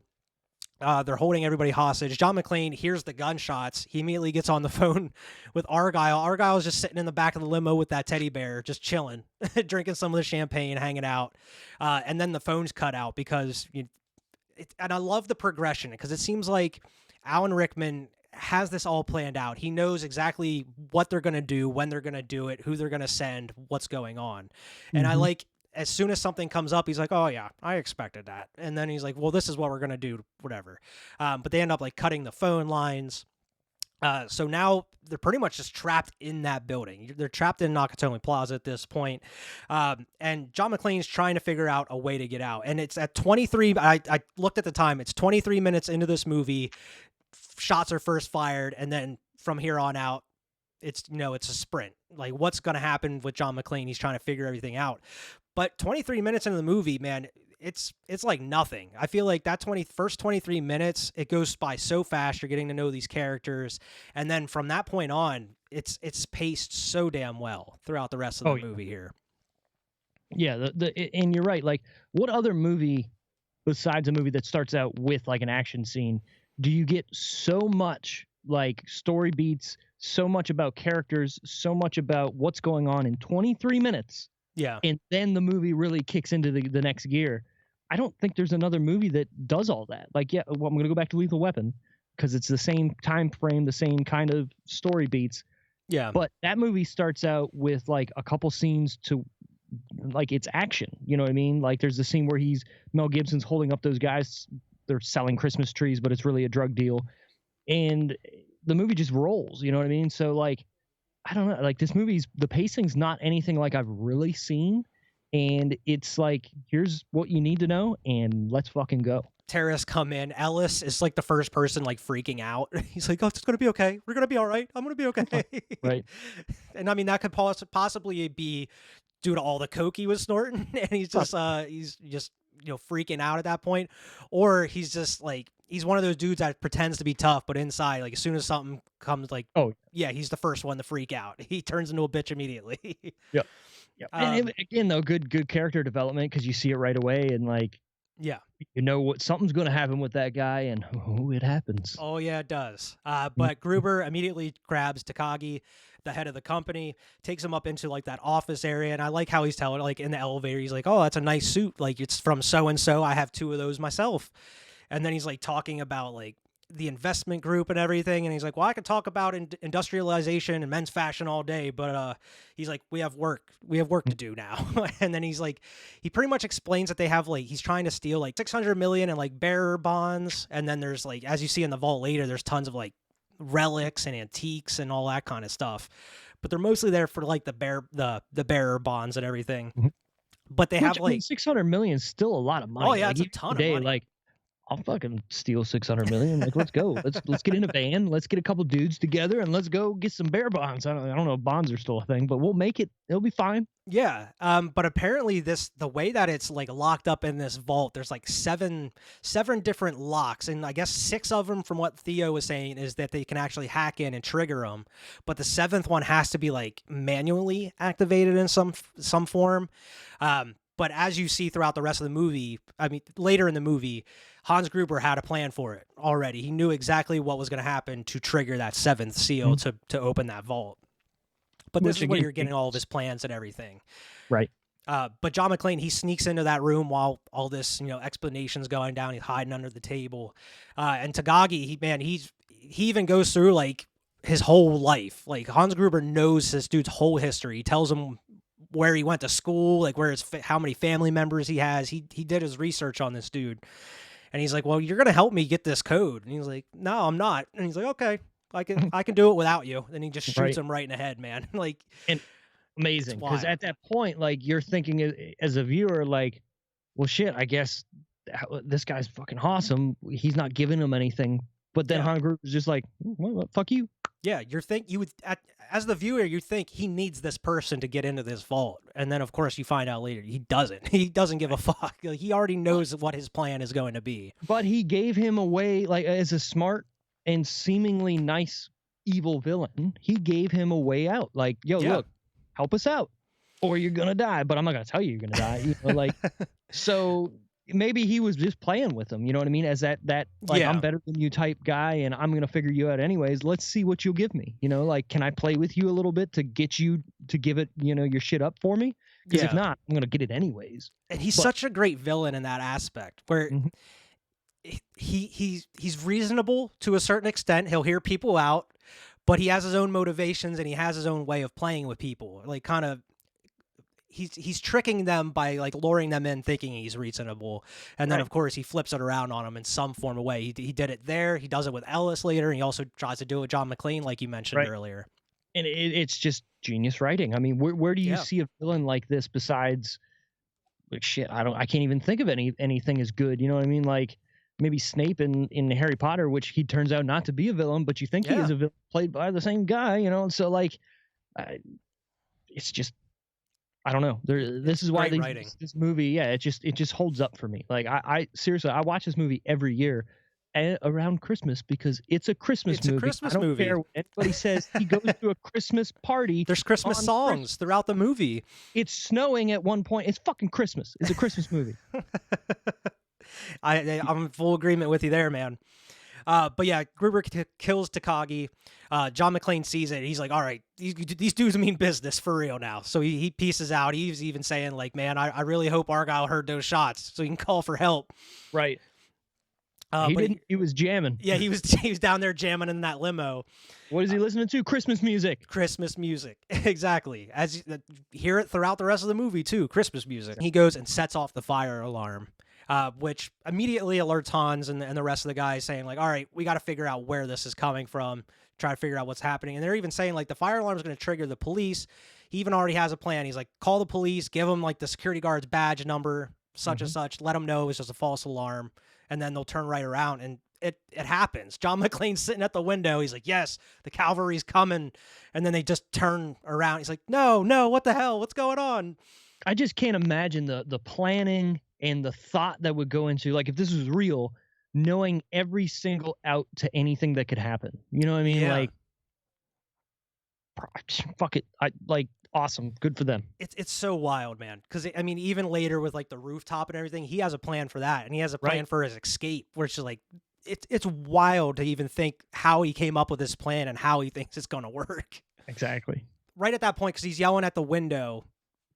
They're holding everybody hostage. John McClane hears the gunshots. He immediately gets on the phone with Argyle. Argyle's just sitting in the back of the limo with that teddy bear, just chilling, drinking some of the champagne, hanging out. And then the phone's cut out because, and I love the progression because it seems like Alan Rickman has this all planned out. He knows exactly what they're going to do, when they're going to do it, who they're going to send, what's going on. And I like, as soon as something comes up, he's like, oh, yeah, I expected that. And then he's like, well, this is what we're going to do, whatever. But they end up like cutting the phone lines. So now they're pretty much just trapped in that building. They're trapped in Nakatomi Plaza at this point. And John McClane's trying to figure out a way to get out. And it's at 23. I looked at the time. It's 23 minutes into this movie. Shots are first fired. And then from here on out, it's a sprint. Like, what's going to happen with John McClane? He's trying to figure everything out. But 23 minutes into the movie, man, it's like nothing. I feel like that first 23 minutes, it goes by so fast. You're getting to know these characters. And then from that point on, it's paced so damn well throughout the rest of the movie here. Yeah, and you're right. Like, what other movie besides a movie that starts out with like an action scene do you get so much like story beats, so much about characters, so much about what's going on in 23 minutes? Yeah. And then the movie really kicks into the next gear. I don't think there's another movie that does all that. Like, I'm going to go back to Lethal Weapon because it's the same time frame, the same kind of story beats. Yeah. But that movie starts out with like a couple scenes to like it's action. You know what I mean? Like there's the scene where Mel Gibson's holding up those guys. They're selling Christmas trees, but it's really a drug deal. and the movie just rolls. You know what I mean? So like, I don't know. Like this the pacing's not anything like I've really seen, and it's like, here's what you need to know, and let's fucking go. Terrorists come in. Ellis is like the first person like freaking out. He's like, "Oh, it's gonna be okay. We're gonna be all right. I'm gonna be okay." Right. And I mean, that could possibly be due to all the coke he was snorting, and he's just freaking out at that point, or he's just like, he's one of those dudes that pretends to be tough, but inside, like as soon as something comes, like, Oh yeah, he's the first one to freak out. He turns into a bitch immediately. yeah. Yeah. And again, though, good character development, because you see it right away, and like, Yeah. you know what, something's going to happen with that guy, and it happens. Oh yeah, it does. But Gruber immediately grabs Takagi, the head of the company, takes him up into like that office area, and I like how he's telling, like in the elevator, he's like, "Oh, that's a nice suit. Like it's from so and so. I have 2 of those myself." And then he's like talking about like the investment group and everything, and he's like, "Well, I could talk about industrialization and men's fashion all day, but he's like, we have work to do now." And then he's like, he pretty much explains that they have like, he's trying to steal like 600 million in like bearer bonds, and then there's like, as you see in the vault later, there's tons of like relics and antiques and all that kind of stuff, but they're mostly there for like the bearer bonds and everything. Mhm. But they have like 600 million is still a lot of money. oh yeah, like, it's a even ton today, of money. Like, I'll fucking steal 600 million. Like, let's go. Let's get in a van. Let's get a couple dudes together, and let's go get some bear bonds. I don't know if bonds are still a thing, but we'll make it. It'll be fine. Yeah. But apparently the way that it's like locked up in this vault, there's like seven different locks. And I guess 6 of them, from what Theo was saying, is that they can actually hack in and trigger them. But the 7th one has to be like manually activated in some form. But as you see throughout the rest of the movie, I mean, later in the movie, Hans Gruber had a plan for it already. He knew exactly what was going to happen to trigger that 7th seal to open that vault. But this is where you're getting all of his plans and everything. Right. But John McClane, he sneaks into that room while all this, explanation's going down. He's hiding under the table. And Takagi, he even goes through like his whole life. Like Hans Gruber knows this dude's whole history. He tells him where he went to school, like how many family members he has. He did his research on this dude. And he's like, "Well, you're going to help me get this code." And he's like, "No, I'm not." And he's like, "Okay, I can do it without you." And he just shoots him right in the head, man. Like, and amazing, because at that point, like, you're thinking as a viewer, like, well, shit, I guess this guy's fucking awesome. He's not giving him anything. But then Han Gruber's just like, well, fuck you. Yeah, as the viewer, you think he needs this person to get into this vault, and then of course you find out later he doesn't. He doesn't give a fuck. Like, he already knows what his plan is going to be. But he gave him away, like, as a smart and seemingly nice evil villain. He gave him a way out. Like, yo, look, help us out, or you're gonna die. But I'm not gonna tell you you're gonna die. Like, so maybe he was just playing with him, you know what I mean? As that like, I'm better than you type guy, and I'm gonna figure you out anyways. Let's see what you'll give me. Like, can I play with you a little bit to get you to give it, your shit up for me? Because if not, I'm gonna get it anyways. And he's such a great villain in that aspect, where he's reasonable to a certain extent. He'll hear people out, but he has his own motivations and he has his own way of playing with people. Like, kind of, he's tricking them by like luring them in, thinking he's reasonable, and then of course he flips it around on them in some form of way. He did it there. He does it with Ellis later, and he also tries to do it with John McClane, like you mentioned earlier. And it's just genius writing. I mean, where do you see a villain like this besides, like, shit? I can't even think of anything as good. You know what I mean? Like, maybe Snape in Harry Potter, which he turns out not to be a villain, but you think he is a villain played by the same guy. So like, it's just, I don't know. This is why this movie, it just holds up for me. Like, I seriously, I watch this movie every year around Christmas, because it's a Christmas movie. It's a Christmas movie. I don't movie. care what anybody says. He goes to a Christmas party. There's Christmas songs throughout the movie. It's snowing at one point. It's fucking Christmas. It's a Christmas movie. I'm in full agreement with you there, man. But yeah, Gruber kills Takagi. John McClane sees it. He's like, all right, these dudes mean business for real now. So he pieces out. He's even saying, like, man, I really hope Argyle heard those shots so he can call for help. Right. He was jamming. Yeah, he was down there jamming in that limo. What is he listening to? Christmas music. Christmas music. Exactly. As you hear it throughout the rest of the movie, too. Christmas music. He goes and sets off the fire alarm. which immediately alerts Hans and the rest of the guys, saying like, all right, we got to figure out where this is coming from, try to figure out what's happening. And they're even saying like the fire alarm is going to trigger the police. He even already has a plan. He's like, call the police, give them like the security guard's badge number, such and such, let them know it's just a false alarm, and then they'll turn right around. And it happens. John McClane's sitting at the window. He's like, yes, the cavalry's coming. And then they just turn around. He's like, no, what the hell? What's going on? I just can't imagine the planning and the thought that would go into, like, if this was real, knowing every single out to anything that could happen. You know what I mean? Yeah. Like, fuck it. Awesome. Good for them. It's so wild, man. Because, I mean, even later with, like, the rooftop and everything, he has a plan for that. And he has a plan for his escape, which is, like, it's wild to even think how he came up with this plan and how he thinks it's going to work. Exactly. Right at that point, because he's yelling at the window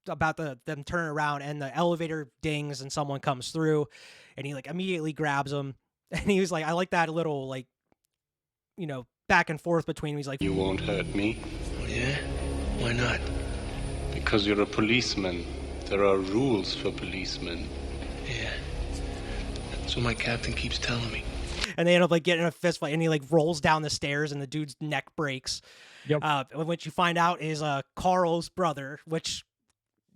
about them turning around, and the elevator dings and someone comes through, and he, like, immediately grabs him. And he was like, I like that little, like, you know, back and forth between him. He's like, you won't hurt me. Oh, yeah? Why not? Because you're a policeman. There are rules for policemen. Yeah. That's what my captain keeps telling me. And they end up like getting in a fist fight, and he like rolls down the stairs, and the dude's neck breaks. Yep. Which you find out is Carl's brother, which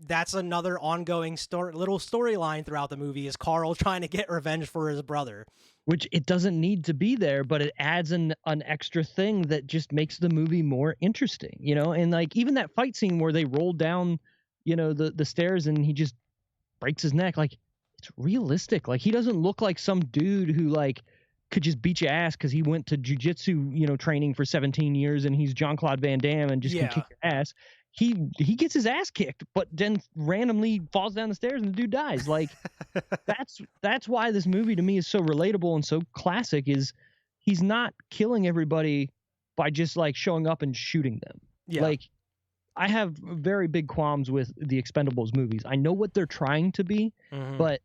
that's another ongoing little storyline throughout the movie, is Carl trying to get revenge for his brother. Which it doesn't need to be there, but it adds an extra thing that just makes the movie more interesting, you know? And like even that fight scene where they roll down, you know, the stairs and he just breaks his neck, like it's realistic. Like he doesn't look like some dude who like could just beat your ass because he went to jujitsu, you know, training for 17 years and he's Jean-Claude Van Damme and just can kick your ass. He gets his ass kicked, but then randomly falls down the stairs and the dude dies. Like that's why this movie to me is so relatable and so classic, is he's not killing everybody by just like showing up and shooting them. Yeah. Like I have very big qualms with the Expendables movies. I know what they're trying to be, but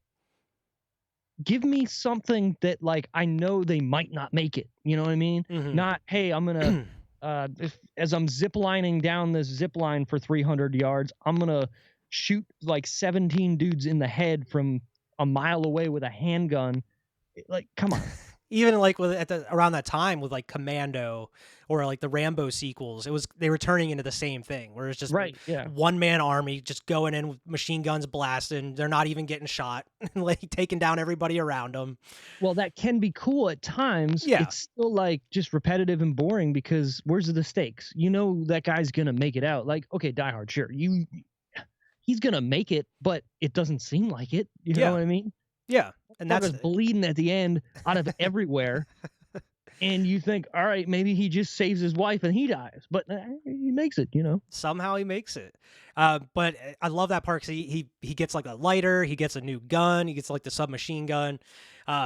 give me something that like I know they might not make it. You know what I mean? Not, hey, I'm gonna as I'm ziplining down this zip line for 300 yards, I'm gonna shoot like 17 dudes in the head from a mile away with a handgun. Like, come on. Even like around that time with like Commando or like the Rambo sequels, they were turning into the same thing, where it's just one man army just going in with machine guns blasting. They're not even getting shot, like taking down everybody around them. Well, that can be cool at times. Yeah. It's still like just repetitive and boring because where's the stakes? You know that guy's gonna make it out. Like, okay, Die Hard, sure, he's gonna make it, but it doesn't seem like it. You know what I mean? Yeah. And that's bleeding at the end out of everywhere. And you think, all right, maybe he just saves his wife and he dies, but he makes it, you know. Somehow he makes it. But I love that part because he gets like a lighter, he gets a new gun, he gets like the submachine gun,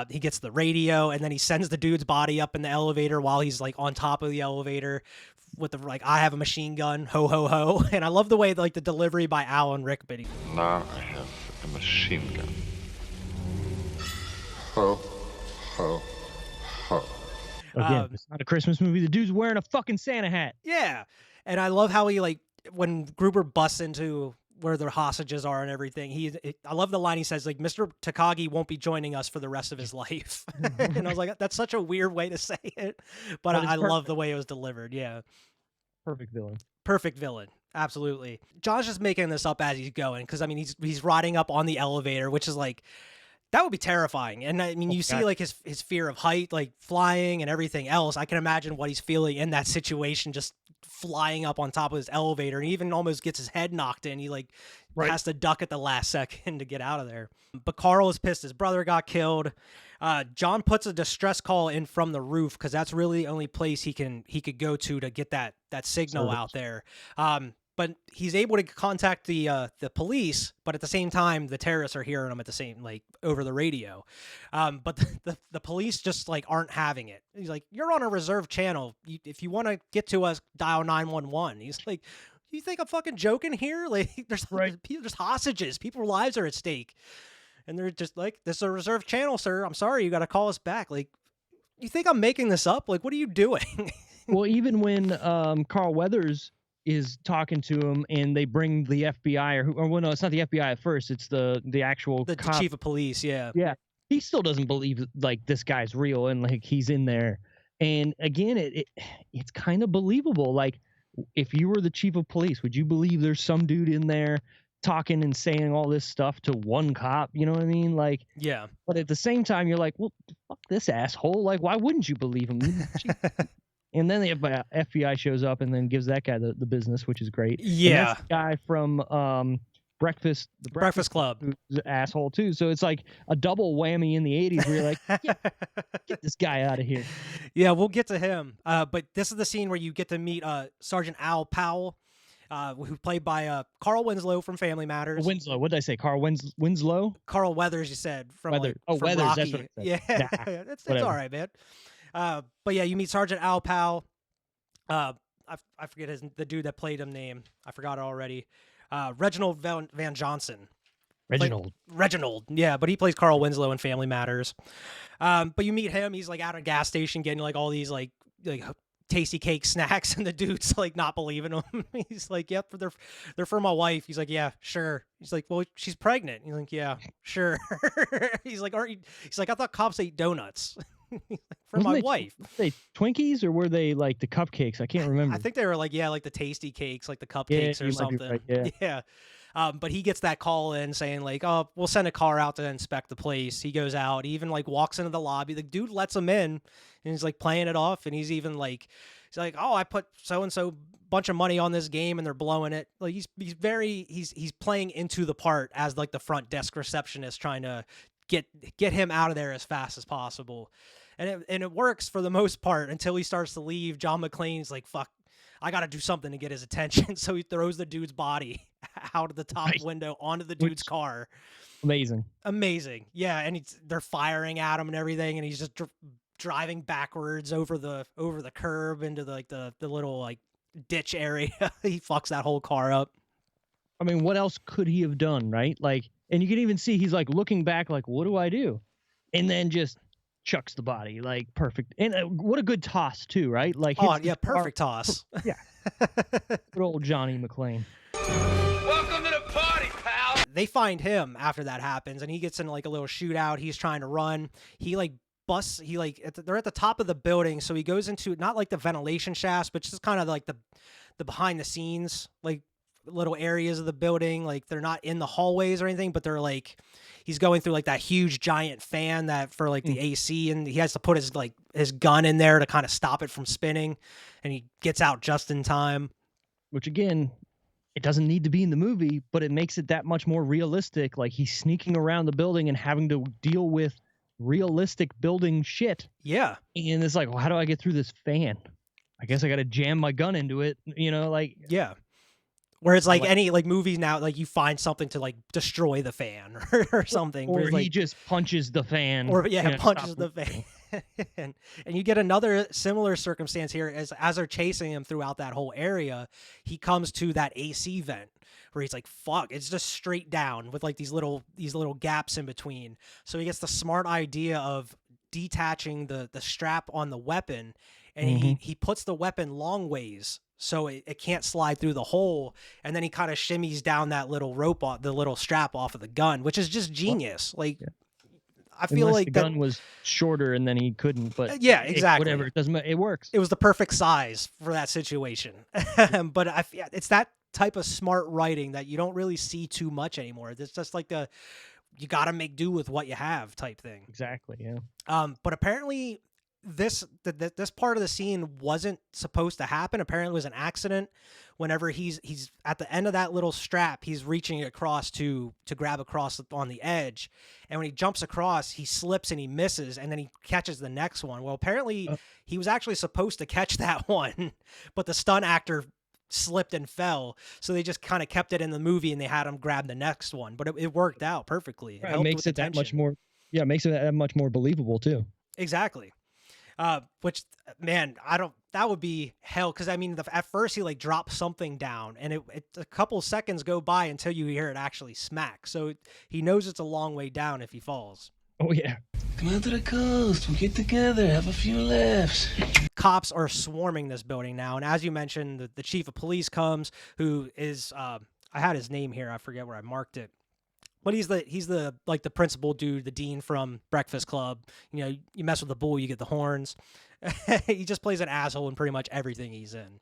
he gets the radio, and then he sends the dude's body up in the elevator while he's like on top of the elevator with the like, I have a machine gun, ho ho ho. And I love the way like the delivery by Alan Rickman. Now I have a machine gun. Ho, ho, ho. Again, it's not a Christmas movie. The dude's wearing a fucking Santa hat. Yeah. And I love how he like, when Gruber busts into where their hostages are and everything, I love the line he says, like, Mr. Takagi won't be joining us for the rest of his life. And I was like, that's such a weird way to say it, but I love the way it was delivered. Yeah. Perfect villain. Perfect villain. Absolutely. John's just making this up as he's going, because I mean he's riding up on the elevator, which is like, that would be terrifying. And I mean, you see like his fear of height, like flying and everything else. I can imagine what he's feeling in that situation, just flying up on top of his elevator, and he even almost gets his head knocked in. He like has to duck at the last second to get out of there. But Carl is pissed his brother got killed. John puts a distress call in from the roof because that's really the only place he could go to get that signal out there. But he's able to contact the police, but at the same time, the terrorists are hearing him at the same, like, over the radio. But the police just, like, aren't having it. He's like, you're on a reserved channel. If you want to get to us, dial 911. He's like, you think I'm fucking joking here? Like, there's hostages. People's lives are at stake. And they're just like, this is a reserved channel, sir. I'm sorry, you got to call us back. Like, you think I'm making this up? Like, what are you doing? Well, even when Carl Weathers is talking to him, and they bring the FBI or well, no, it's not the FBI at first. It's the actual The cop. chief of police. Yeah. Yeah, he still doesn't believe like this guy's real and like he's in there. And again, it's kind of believable. Like, if you were the chief of police, would you believe there's some dude in there talking and saying all this stuff to one cop? You know what I mean? Like, Yeah. but at the same time, you're like, well, fuck this asshole. Like, why wouldn't you believe him? And then the FBI shows up and then gives that guy the business, which is great. Yeah. And that's the guy from the Breakfast Club. who's an asshole too. So it's like a double whammy in the 80s where you're like, get this guy out of here. Yeah, we'll get to him. But this is the scene where you get to meet Sergeant Al Powell, who played by Carl Winslow from Family Matters. Winslow, what did I say? Carl Winslow? Carl Weathers, you said. From Weathers. From Weathers, Rocky. that's what I said. Yeah, Nah, it's all right, man. But yeah, you meet Sergeant Al Powell. I forget the dude that played him name. I forgot it already. Reginald Van Johnson. Reginald, yeah, but he plays Carl Winslow in Family Matters. But you meet him. He's like at a gas station getting like all these like tasty cake snacks, and the dude's like not believing him. He's like, "Yep, they're for my wife." He's like, "Yeah, sure." He's like, "Well, she's pregnant." He's like, "Yeah, sure." He's like, "Aren't you?" He's like, "I thought cops ate donuts." For my wife. Were they Twinkies or were they like the cupcakes? I can't remember. I think they were like, like the tasty cakes, like the cupcakes or something. Right, yeah. But he gets that call in saying like, "Oh, we'll send a car out to inspect the place." He goes out, he even like walks into the lobby. The dude lets him in, and he's like playing it off, and he's even like, "Oh, I put so and so bunch of money on this game, and they're blowing it." Like he's playing into the part as like the front desk receptionist, trying to get him out of there as fast as possible. And it works for the most part until he starts to leave. John McClane's like, "Fuck, I got to do something to get his attention." So he throws the dude's body out of the top window onto the dude's car. Amazing. Yeah. And they're firing at him and everything. And he's just driving backwards over the curb into the little like ditch area. He fucks that whole car up. I mean, what else could he have done? Right. Like, and you can even see he's like looking back, like, what do I do? And then just chucks the body, like perfect. And what a good toss too, right? Like, perfect toss. Yeah. Good old Johnny McClane. Welcome to the party, pal. They find him after that happens, and he gets in like a little shootout. He's trying to run. He like busts. They're at the top of the building, so he goes into not like the ventilation shafts, but just kind of like the behind the scenes like little areas of the building. Like they're not in the hallways or anything, but they're like he's going through like that huge giant fan that for like the AC, and he has to put his gun in there to kind of stop it from spinning, and he gets out just in time. Which again, it doesn't need to be in the movie, but it makes it that much more realistic. Like he's sneaking around the building and having to deal with realistic building shit. Yeah. And it's like, well, how do I get through this fan? I guess I got to jam my gun into it, like. Yeah. Whereas like any like movies now, like you find something to like destroy the fan or something. Or he like, just punches the fan. Or punches the fan. and you get another similar circumstance here as they're chasing him throughout that whole area. He comes to that AC vent where he's like, "Fuck!" It's just straight down with like these little gaps in between. So he gets the smart idea of detaching the strap on the weapon, and he puts the weapon long ways so it can't slide through the hole, and then he kind of shimmies down that little rope off the little strap off of the gun, which is just genius. I feel unless like the gun was shorter and then he couldn't, but yeah, exactly. Whatever, it doesn't. It works. It was the perfect size for that situation. But it's that type of smart writing that you don't really see too much anymore. It's just like you got to make do with what you have type thing. Exactly. Yeah. But apparently this part of the scene wasn't supposed to happen. Apparently it was an accident. Whenever he's at the end of that little strap, he's reaching across to grab across on the edge, and when he jumps across, he slips and he misses, and then he catches the next one. Well, apparently he was actually supposed to catch that one, but the stunt actor slipped and fell, so they just kind of kept it in the movie, and they had him grab the next one. But it worked out perfectly. It makes it that much more. Yeah, it makes it that much more believable too. Exactly. Which, man, that would be hell. Cause I mean, at first he like drops something down, and a couple seconds go by until you hear it actually smack. So he knows it's a long way down if he falls. Oh yeah. Come out to the coast. We'll get together. Have a few laughs. cops are swarming this building now. And as you mentioned, the chief of police comes, who is I had his name here. I forget where I marked it. But he's the like the principal dude, the dean from Breakfast Club. You know, you mess with the bull, you get the horns. He just plays an asshole in pretty much everything he's in.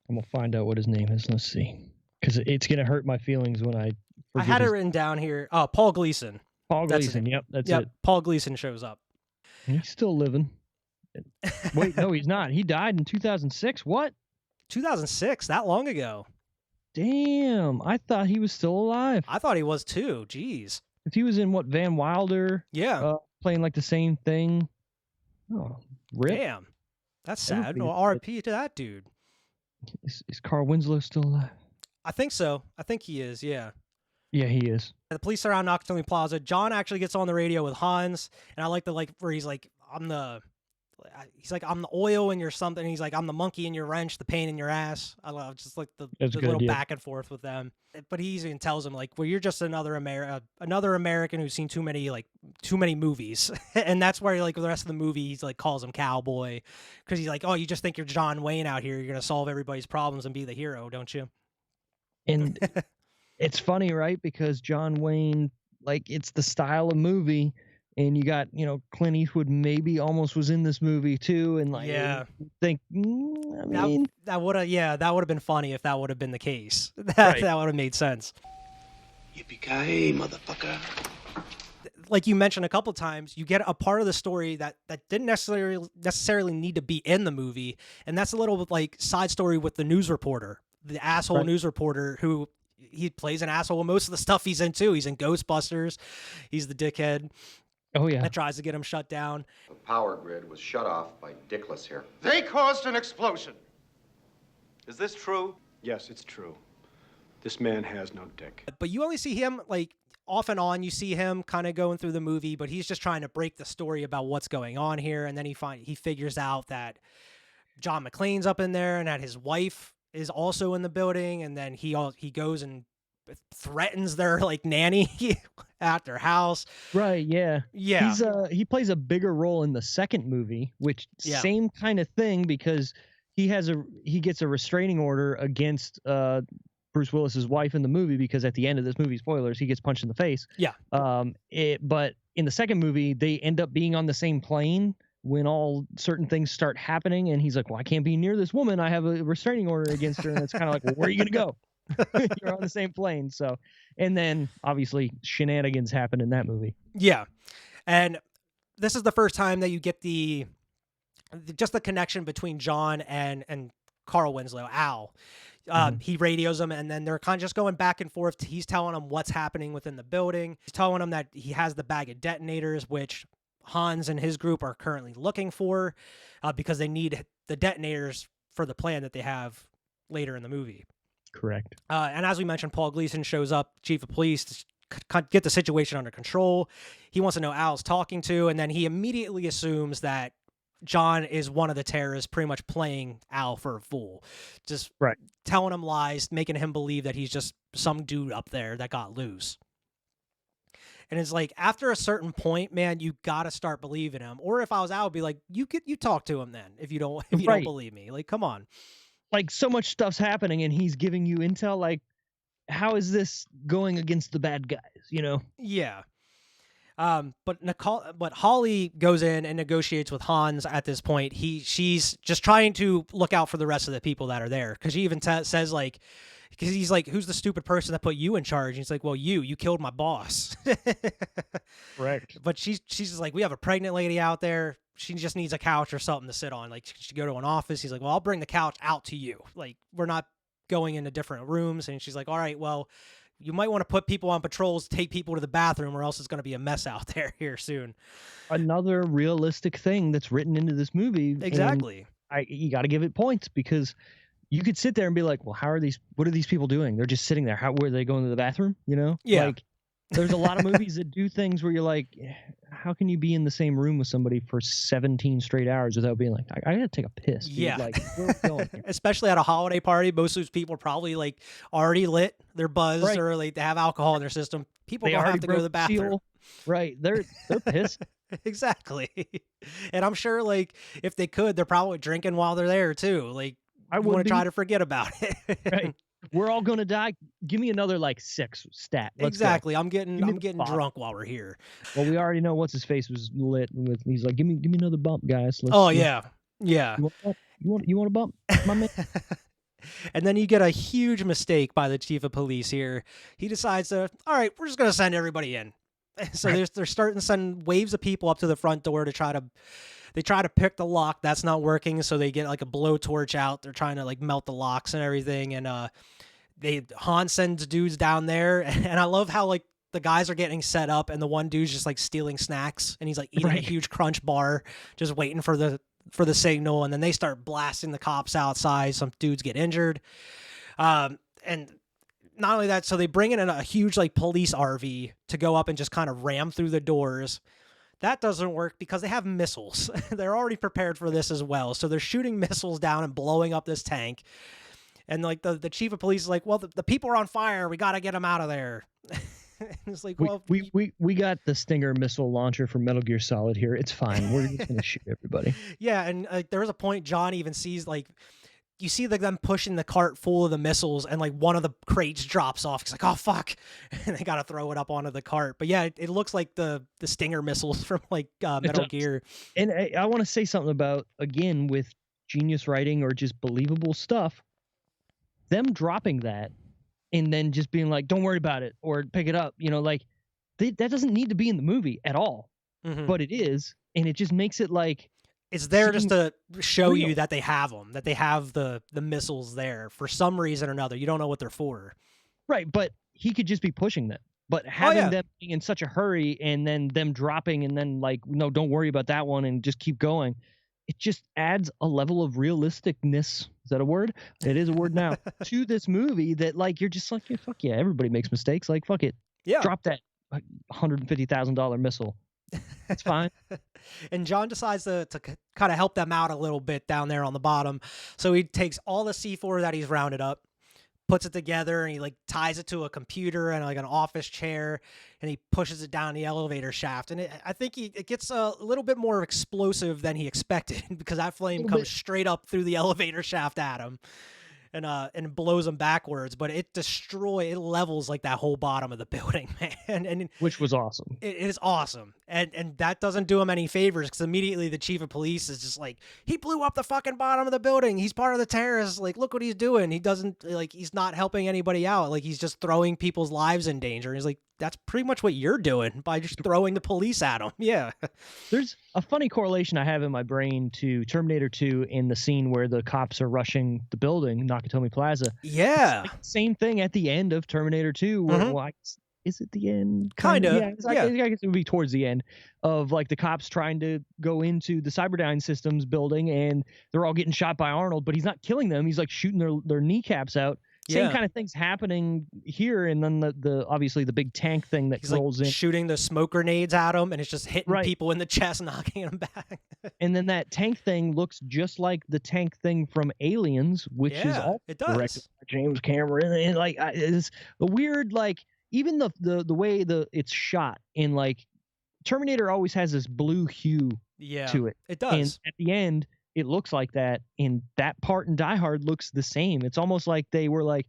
I'm gonna find out what his name is. Let's see, because it's gonna hurt my feelings when I had it written down here. Oh, Paul Gleason. Paul Gleason. Yep, that's it. Paul Gleason shows up. He's still living. Wait, no, he's not. He died in 2006. What? 2006? That long ago? Damn, I thought he was still alive. I thought he was too. Jeez. If he was in what, Van Wilder? Yeah. Playing like the same thing. Oh, rip. Damn. That's sad. Well, RIP to that dude. Is Carl Winslow still alive? I think so. I think he is, yeah. Yeah, he is. The police surround Nakatomi Plaza. John actually gets on the radio with Hans, and I like the where he's like, I'm the oil in your something. He's like, I'm the monkey in your wrench, the pain in your ass. I love just like the little back and forth with them. But he even tells him like, well, you're just another American who's seen too many movies, and that's where like the rest of the movie he's like calls him cowboy, because he's like, oh, you just think you're John Wayne out here, you're gonna solve everybody's problems and be the hero, don't you? And it's funny, right? Because John Wayne, like, it's the style of movie. And you got, Clint Eastwood maybe almost was in this movie too, and like, yeah, think, I mean, that would have been funny if that would have been the case. That would have made sense. Yippee-ki-yay, motherfucker! Like you mentioned a couple times, you get a part of the story that didn't necessarily need to be in the movie, and that's a little like side story with the news reporter, the asshole news reporter who. He plays an asshole in most of the stuff he's in too. He's in Ghostbusters. He's the dickhead. Oh, yeah. That tries to get him shut down. The power grid was shut off by Dickless here. They caused an explosion. Is this true? Yes, it's true. This man has no dick. But you only see him, like, off and on. You see him kind of going through the movie, but he's just trying to break the story about what's going on here. And then he figures out that John McClane's up in there and that his wife is also in the building. And then he goes and threatens their like nanny at their house. Right, yeah. Yeah. He plays a bigger role in the second movie, which same kind of thing, because he gets a restraining order against Bruce Willis's wife in the movie, because at the end of this movie, spoilers, he gets punched in the face. Yeah. But in the second movie, they end up being on the same plane when all certain things start happening, and he's like, well, I can't be near this woman. I have a restraining order against her. And it's kind of like, well, where are you going to go? You're on the same plane. So, and then obviously shenanigans happen in that movie. Yeah. And this is the first time that you get just the connection between John and Carl Winslow, Al. He radios him, and then they're kind of just going back and forth. He's telling him what's happening within the building. He's telling him that he has the bag of detonators, which Hans and his group are currently looking for, because they need the detonators for the plan that they have later in the movie. Correct. And as we mentioned, Paul Gleason shows up, chief of police, to get the situation under control. He wants to know Al's talking to, and then he immediately assumes that John is one of the terrorists, pretty much playing Al for a fool. Just telling him lies, making him believe that he's just some dude up there that got loose. And it's like, after a certain point, man, you got to start believing him. Or if I was Al, I'd be like, you talk to him then, if you don't believe me. Like, come on. Like, so much stuff's happening and he's giving you intel. Like, how is this going against the bad guys, Yeah. But Holly goes in and negotiates with Hans at this point. She's just trying to look out for the rest of the people that are there. Because she even says, like, because he's like, who's the stupid person that put you in charge? And he's like, well, you killed my boss. Correct. But she's just like, we have a pregnant lady out there. She just needs a couch or something to sit on. Like, she should go to an office. He's like, well, I'll bring the couch out to you. Like, we're not going into different rooms. And she's like, all right, well, you might want to put people on patrols, take people to the bathroom, or else it's going to be a mess out there here soon. Another realistic thing that's written into this movie. Exactly. You got to give it points, because you could sit there and be like, well, what are these people doing? They're just sitting there. Where are they going to the bathroom? Yeah. Like, there's a lot of movies that do things where you're like, how can you be in the same room with somebody for 17 straight hours without being like, I gotta take a piss, dude. Yeah. Like, where are we going here? Especially at a holiday party, most of those people are probably like already lit, they're buzzed, or like they have alcohol in their system. People don't have to go to the bathroom. Right. They're pissed. Exactly. And I'm sure, like, if they could, they're probably drinking while they're there too. Like, I want would to try be. to forget about it. Right. We're all gonna die. Give me another like 6 stat. Let's go. Exactly. I'm Give me getting the 5. drunk while we're here. Well, we already know what's his face was lit with. He's like, give me another bump, guys. Oh yeah. Yeah. You want a bump, my man? And then you get a huge mistake by the chief of police here. He decides to, all right, we're just going to send everybody in. So they're starting to send waves of people up to the front door to try to pick the lock. That's not working. So they get like a blowtorch out. They're trying to like melt the locks and everything. And Han sends dudes down there. And I love how like the guys are getting set up and the one dude's just like stealing snacks and he's like eating a huge crunch bar, just waiting for the signal. And then they start blasting the cops outside. Some dudes get injured. And not only that, so they bring in a huge like police RV to go up and just kind of ram through the doors. That doesn't work because they have missiles. They're already prepared for this as well. So they're shooting missiles down and blowing up this tank. And like the chief of police is like, well, the people are on fire. We got to get them out of there. It's like, well, we got the Stinger missile launcher from Metal Gear Solid here. It's fine. We're just gonna shoot everybody. Yeah, and there was a point John even sees like, you see like them pushing the cart full of the missiles, and like one of the crates drops off. He's like, oh fuck, and they gotta throw it up onto the cart. But yeah, it looks like the Stinger missiles from like Metal Gear. And I want to say something about, again, with genius writing or just believable stuff, them dropping that and then just being like, don't worry about it or pick it up, like that doesn't need to be in the movie at all. But it is, and it just makes it like it's there just to show you that they have them, that they have the missiles there for some reason or another. You don't know what they're for. Right, but he could just be pushing them. But having them being in such a hurry and then them dropping and then like, no, don't worry about that one and just keep going, it just adds a level of realisticness. Is that a word? It is a word now. To this movie that like you're just like, yeah, fuck yeah, everybody makes mistakes. Like fuck it, drop that $150,000 missile. It's fine. And John decides to kind of help them out a little bit down there on the bottom. So he takes all the C4 that he's rounded up, puts it together, and he like ties it to a computer and like an office chair, and he pushes it down the elevator shaft. And I think it gets a little bit more explosive than he expected because that flame comes straight up through the elevator shaft at him. And blows them backwards, but it levels like that whole bottom of the building, man. And which was awesome. It is awesome, and that doesn't do him any favors because immediately the chief of police is just like, he blew up the fucking bottom of the building. He's part of the terrorists. Like, look what he's doing. He doesn't like. He's not helping anybody out. Like, he's just throwing people's lives in danger. He's like, that's pretty much what you're doing by just throwing the police at him. Yeah. There's a funny correlation I have in my brain to Terminator 2 in the scene where the cops are rushing the building, Nakatomi Plaza. Yeah. Like same thing at the end of Terminator 2 where is it the end? Kind of. Yeah. I guess it would be towards the end of like the cops trying to go into the Cyberdyne Systems building and they're all getting shot by Arnold, but he's not killing them. He's like shooting their kneecaps out. Same kind of things happening here, and then the obviously the big tank thing that rolls in, shooting the smoke grenades at him, and it's just hitting people in the chest, knocking them back. And then that tank thing looks just like the tank thing from Aliens, which is all directed by James Cameron, and like it's a weird like even the way it's shot in like Terminator always has this blue hue to it. It does. And at the end, it looks like that, and that part in Die Hard looks the same. It's almost like they were like,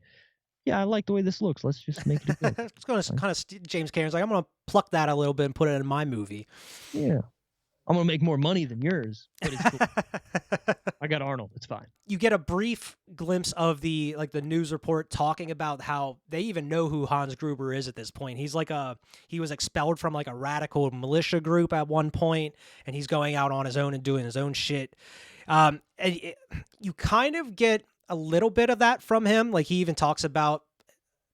yeah, I like the way this looks. Let's just make it good. It's going to kind of James Cameron's like, I'm going to pluck that a little bit and put it in my movie. Yeah. I'm going to make more money than yours, but it's cool. I got Arnold. It's fine. You get a brief glimpse of the news report talking about how they even know who Hans Gruber is at this point. He's like he was expelled from like a radical militia group at one point, and he's going out on his own and doing his own shit. And you kind of get a little bit of that from him. Like he even talks about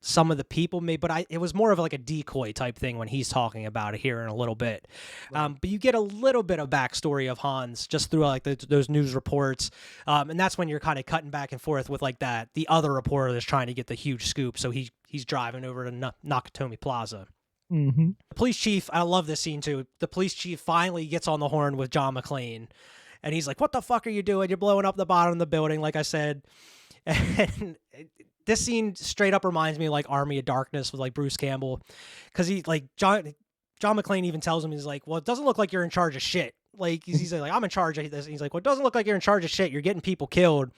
some of the people but it was more of like a decoy type thing when he's talking about it here in a little bit. Right. But you get a little bit of backstory of Hans just through like those news reports. And that's when you're kind of cutting back and forth with like the other reporter that's trying to get the huge scoop. So he's driving over to Nakatomi Plaza. Mm-hmm. The police chief, I love this scene too. The police chief finally gets on the horn with John McClane. And he's like, what the fuck are you doing? You're blowing up the bottom of the building, like I said. And this scene straight up reminds me of like Army of Darkness with like Bruce Campbell. Because John McClane even tells him, he's like, well, it doesn't look like you're in charge of shit. Like, he's like, I'm in charge of this. And he's like, well, it doesn't look like you're in charge of shit. You're getting people killed.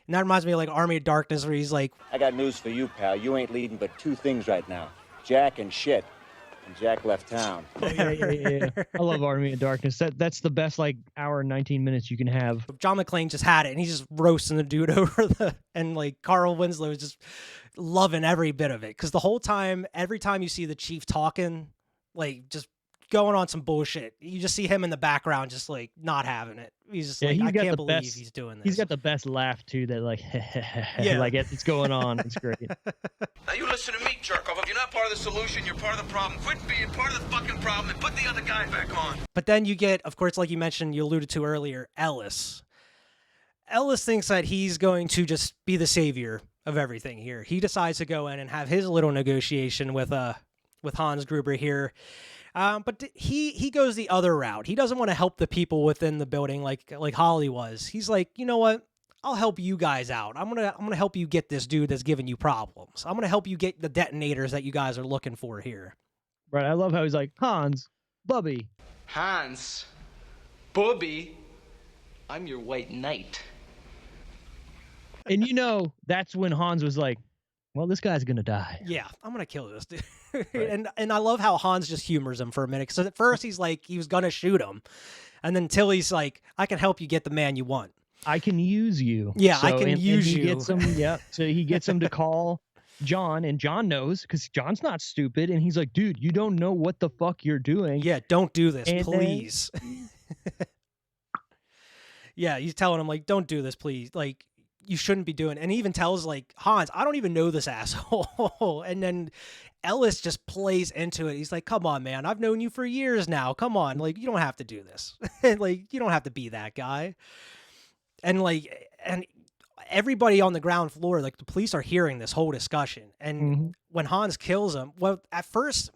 And that reminds me of like Army of Darkness, where he's like, I got news for you, pal. You ain't leading but two things right now. Jack and shit. And Jack left town. Yeah. I love Army of Darkness. That's the best like hour and 19 minutes you can have. John McClane just had it, and he's just roasting the dude over and like Carl Winslow is just loving every bit of it. Because the whole time, every time you see the chief talking, like just going on some bullshit, you just see him in the background just like not having it. He's just like, I can't believe he's doing this. He's got the best laugh too, that like like it's going on. It's great. Now you listen to me, jerk off. If you're not part of the solution, you're part of the problem. Quit being part of the fucking problem and put the other guy back on. But then you get, of course, like you mentioned, you alluded to earlier, Ellis. Ellis thinks that he's going to just be the savior of everything here. He decides to go in and have his little negotiation with Hans Gruber here. But he goes the other route. He doesn't want to help the people within the building like Holly was. He's like, you know what? I'll help you guys out. I'm gonna help you get this dude that's giving you problems. I'm gonna help you get the detonators that you guys are looking for here. Right. I love how he's like, Hans, Bubby. Hans, Bobby, I'm your white knight. And you know, that's when Hans was like, well, this guy's gonna die. Yeah, I'm gonna kill this dude. Right. And I love how Hans just humors him for a minute. Because at first he's like, he was gonna shoot him, and then Tilly's like, I can help you get the man you want. I can use you. Yeah, I can use he you. Gets him, yeah. So he gets him to call John, and John knows because John's not stupid, and he's like, dude, you don't know what the fuck you're doing. Yeah, don't do this, And please. Yeah, he's telling him like, don't do this, please. Like, you shouldn't be doing it. And he even tells like Hans, I don't even know this asshole. And then Ellis just plays into it. He's like, come on, man. I've known you for years now. Come on. Like, you don't have to do this. Like, you don't have to be that guy. And like, and everybody on the ground floor, like the police are hearing this whole discussion. And when Hans kills him, well, at first,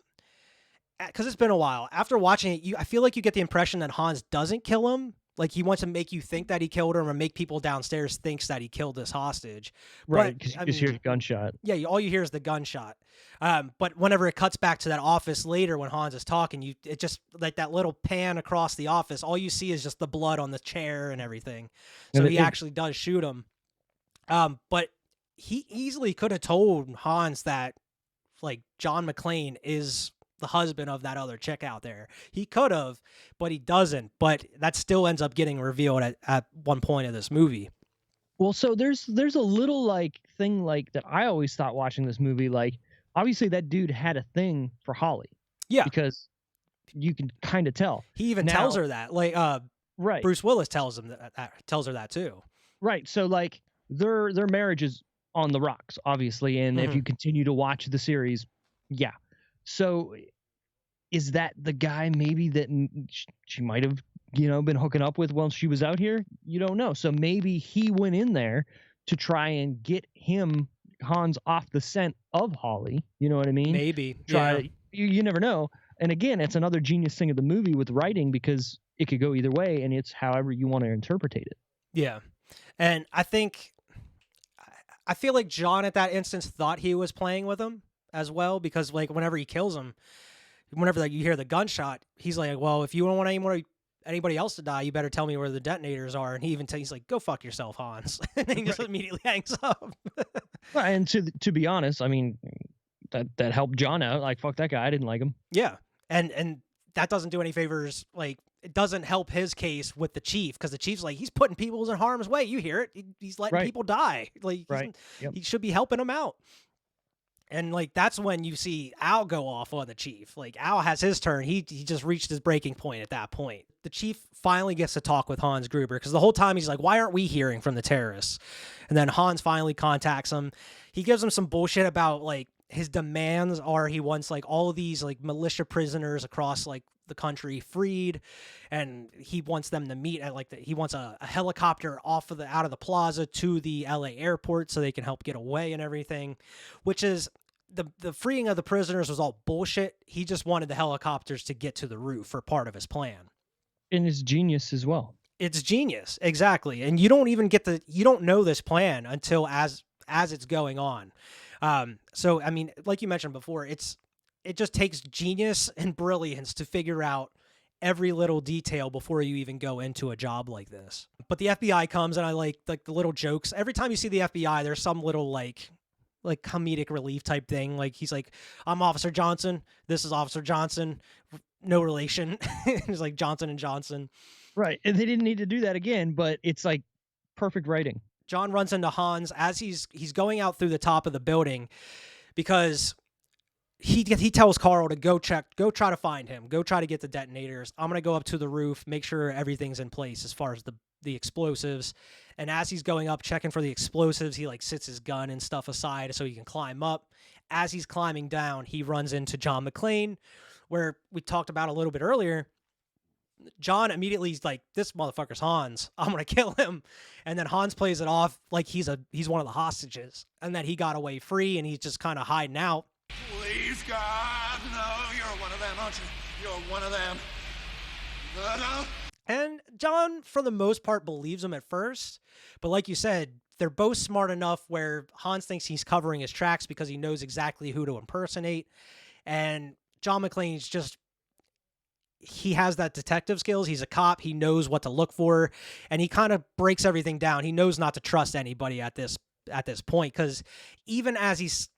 because it's been a while, after watching it, I feel like you get the impression that Hans doesn't kill him. Like he wants to make you think that he killed him or make people downstairs thinks that he killed this hostage. Right, because you just hear the gunshot. Yeah, all you hear is the gunshot. But whenever it cuts back to that office later when Hans is talking, it just like that little pan across the office, all you see is just the blood on the chair and everything. So he actually does shoot him. But he easily could have told Hans that like John McClane is the husband of that other chick out there. He could have, but he doesn't. But that still ends up getting revealed at one point of this movie. Well, so there's a little like thing like that I always thought watching this movie, like obviously that dude had a thing for Holly. Yeah. Because you can kind of tell. He even tells her that. Like right. Bruce Willis tells her that too. Right. So like their marriage is on the rocks, obviously, and if you continue to watch the series, yeah. So is that the guy maybe that she might have, been hooking up with while she was out here? You don't know. So maybe he went in there to try and get Hans off the scent of Holly. You know what I mean? Maybe. You never know. And again, it's another genius thing of the movie with writing because it could go either way and it's however you want to interpret it. Yeah. And I feel like John at that instance thought he was playing with him as well, because like whenever he kills him, whenever like you hear the gunshot, he's like, well, if you don't want anybody else to die, you better tell me where the detonators are. And he even he's like, go fuck yourself, Hans. And then he just immediately hangs up. Well, and to be honest, I mean, that helped John out. Like, fuck that guy. I didn't like him. Yeah. And that doesn't do any favors. Like, it doesn't help his case with the chief, because the chief's like, he's putting people in harm's way. You hear it. He's letting people die. Like, he should be helping them out. And like that's when you see Al go off on the chief. Like Al has his turn. He just reached his breaking point at that point. The chief finally gets to talk with Hans Gruber, because the whole time he's like, why aren't we hearing from the terrorists? And then Hans finally contacts him. He gives him some bullshit about like his demands are he wants like all of these like militia prisoners across like the country freed, and he wants them to meet at like he wants a helicopter out of the plaza to the LA airport so they can help get away and everything, which is the freeing of the prisoners was all bullshit. He just wanted the helicopters to get to the roof for part of his plan. And it's genius as well. It's genius, exactly. And you don't even you don't know this plan until as it's going on. So I mean, like you mentioned before, it's it just takes genius and brilliance to figure out every little detail before you even go into a job like this. But the FBI comes, and I like the little jokes. Every time you see the FBI, there's some little like comedic relief type thing. Like he's like, I'm Officer Johnson. This is Officer Johnson. No relation. It's like Johnson and Johnson. Right. And they didn't need to do that again, but it's like perfect writing. John runs into Hans as he's going out through the top of the building because he tells Carl to go try to find him, go try to get the detonators. I'm going to go up to the roof, make sure everything's in place as far as the explosives. And as he's going up, checking for the explosives, he like sits his gun and stuff aside so he can climb up. As he's climbing down, he runs into John McClane, where we talked about a little bit earlier. John immediately is like, this motherfucker's Hans. I'm going to kill him. And then Hans plays it off like he's one of the hostages and that he got away free and he's just kind of hiding out. Please, God, no, you're one of them, aren't you? You're one of them. No. And John, for the most part, believes him at first. But like you said, they're both smart enough where Hans thinks he's covering his tracks because he knows exactly who to impersonate. And John McClane's just, he has that detective skills. He's a cop. He knows what to look for. And he kind of breaks everything down. He knows not to trust anybody at this point, because even as he's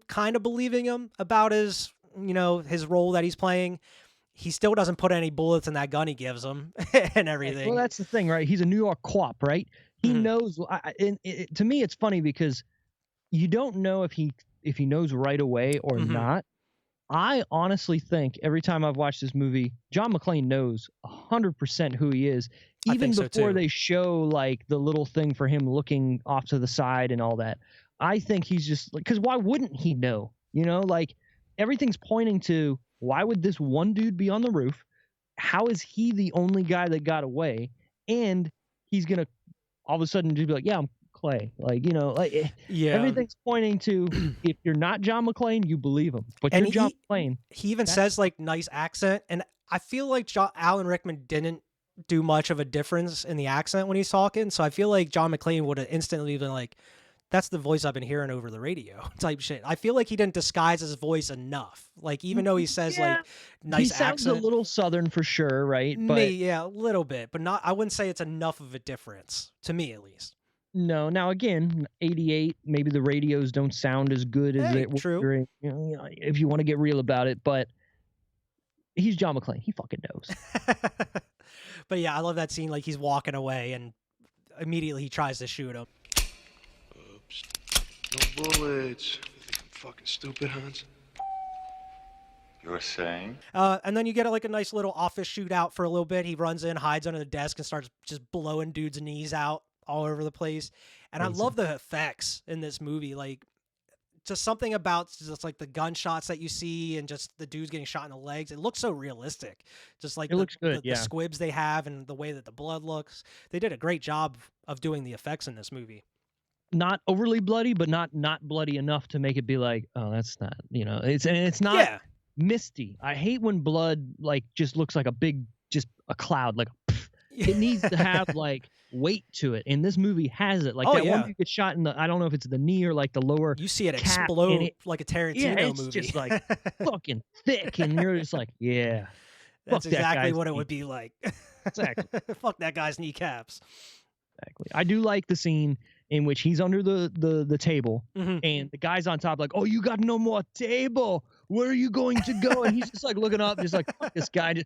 kind of believing him about his role that he's playing, he still doesn't put any bullets in that gun he gives him and everything. Well, that's the thing, right? He's a New York cop, right? He knows. To me, it's funny because you don't know if he knows right away or not. I honestly think every time I've watched this movie, John McClane knows 100% who he is, even before they show like the little thing for him looking off to the side and all that. I think he's just like, because why wouldn't he know? Like everything's pointing to, why would this one dude be on the roof? How is he the only guy that got away? And he's going to all of a sudden just be like, yeah, I'm Clay. Everything's pointing to, if you're not John McClane, you believe him. But you're John McClane. He even says like nice accent. And I feel like Alan Rickman didn't do much of a difference in the accent when he's talking. So I feel like John McClane would have instantly been like, that's the voice I've been hearing over the radio type shit. I feel like he didn't disguise his voice enough. Like, even though he says like nice accent. He sounds a little Southern for sure, right? But yeah, a little bit, but not, I wouldn't say it's enough of a difference to me, at least. No. Now, again, 88, maybe the radios don't sound as good as it would. True. If you want to get real about it, but he's John McClane. He fucking knows. But yeah, I love that scene. Like, he's walking away and immediately he tries to shoot him. Oops. No bullets. You think I'm fucking stupid, Hans? You're saying? And then you get like a nice little office shootout for a little bit. He runs in, hides under the desk, and starts just blowing dudes' knees out all over the place. And I love the effects in this movie. Like, just something about just like the gunshots that you see and just the dudes getting shot in the legs. It looks so realistic. Just like it looks good, the squibs they have and the way that the blood looks. They did a great job of doing the effects in this movie. Not overly bloody, but not bloody enough to make it be like, oh, that's not, it's not misty. I hate when blood like just looks like just a cloud, like it needs to have like weight to it, and this movie has it. Like one dude gets shot in the, I don't know if it's the knee or like the lower. You see it explode like a Tarantino movie. It's just like fucking thick, and you're just like, yeah, that's exactly what it would be like. Exactly. Fuck that guy's kneecaps. Exactly. I do like the scene in which he's under the table and the guy's on top like, oh, you got no more table. Where are you going to go? And he's just like looking up, just like, fuck this guy, just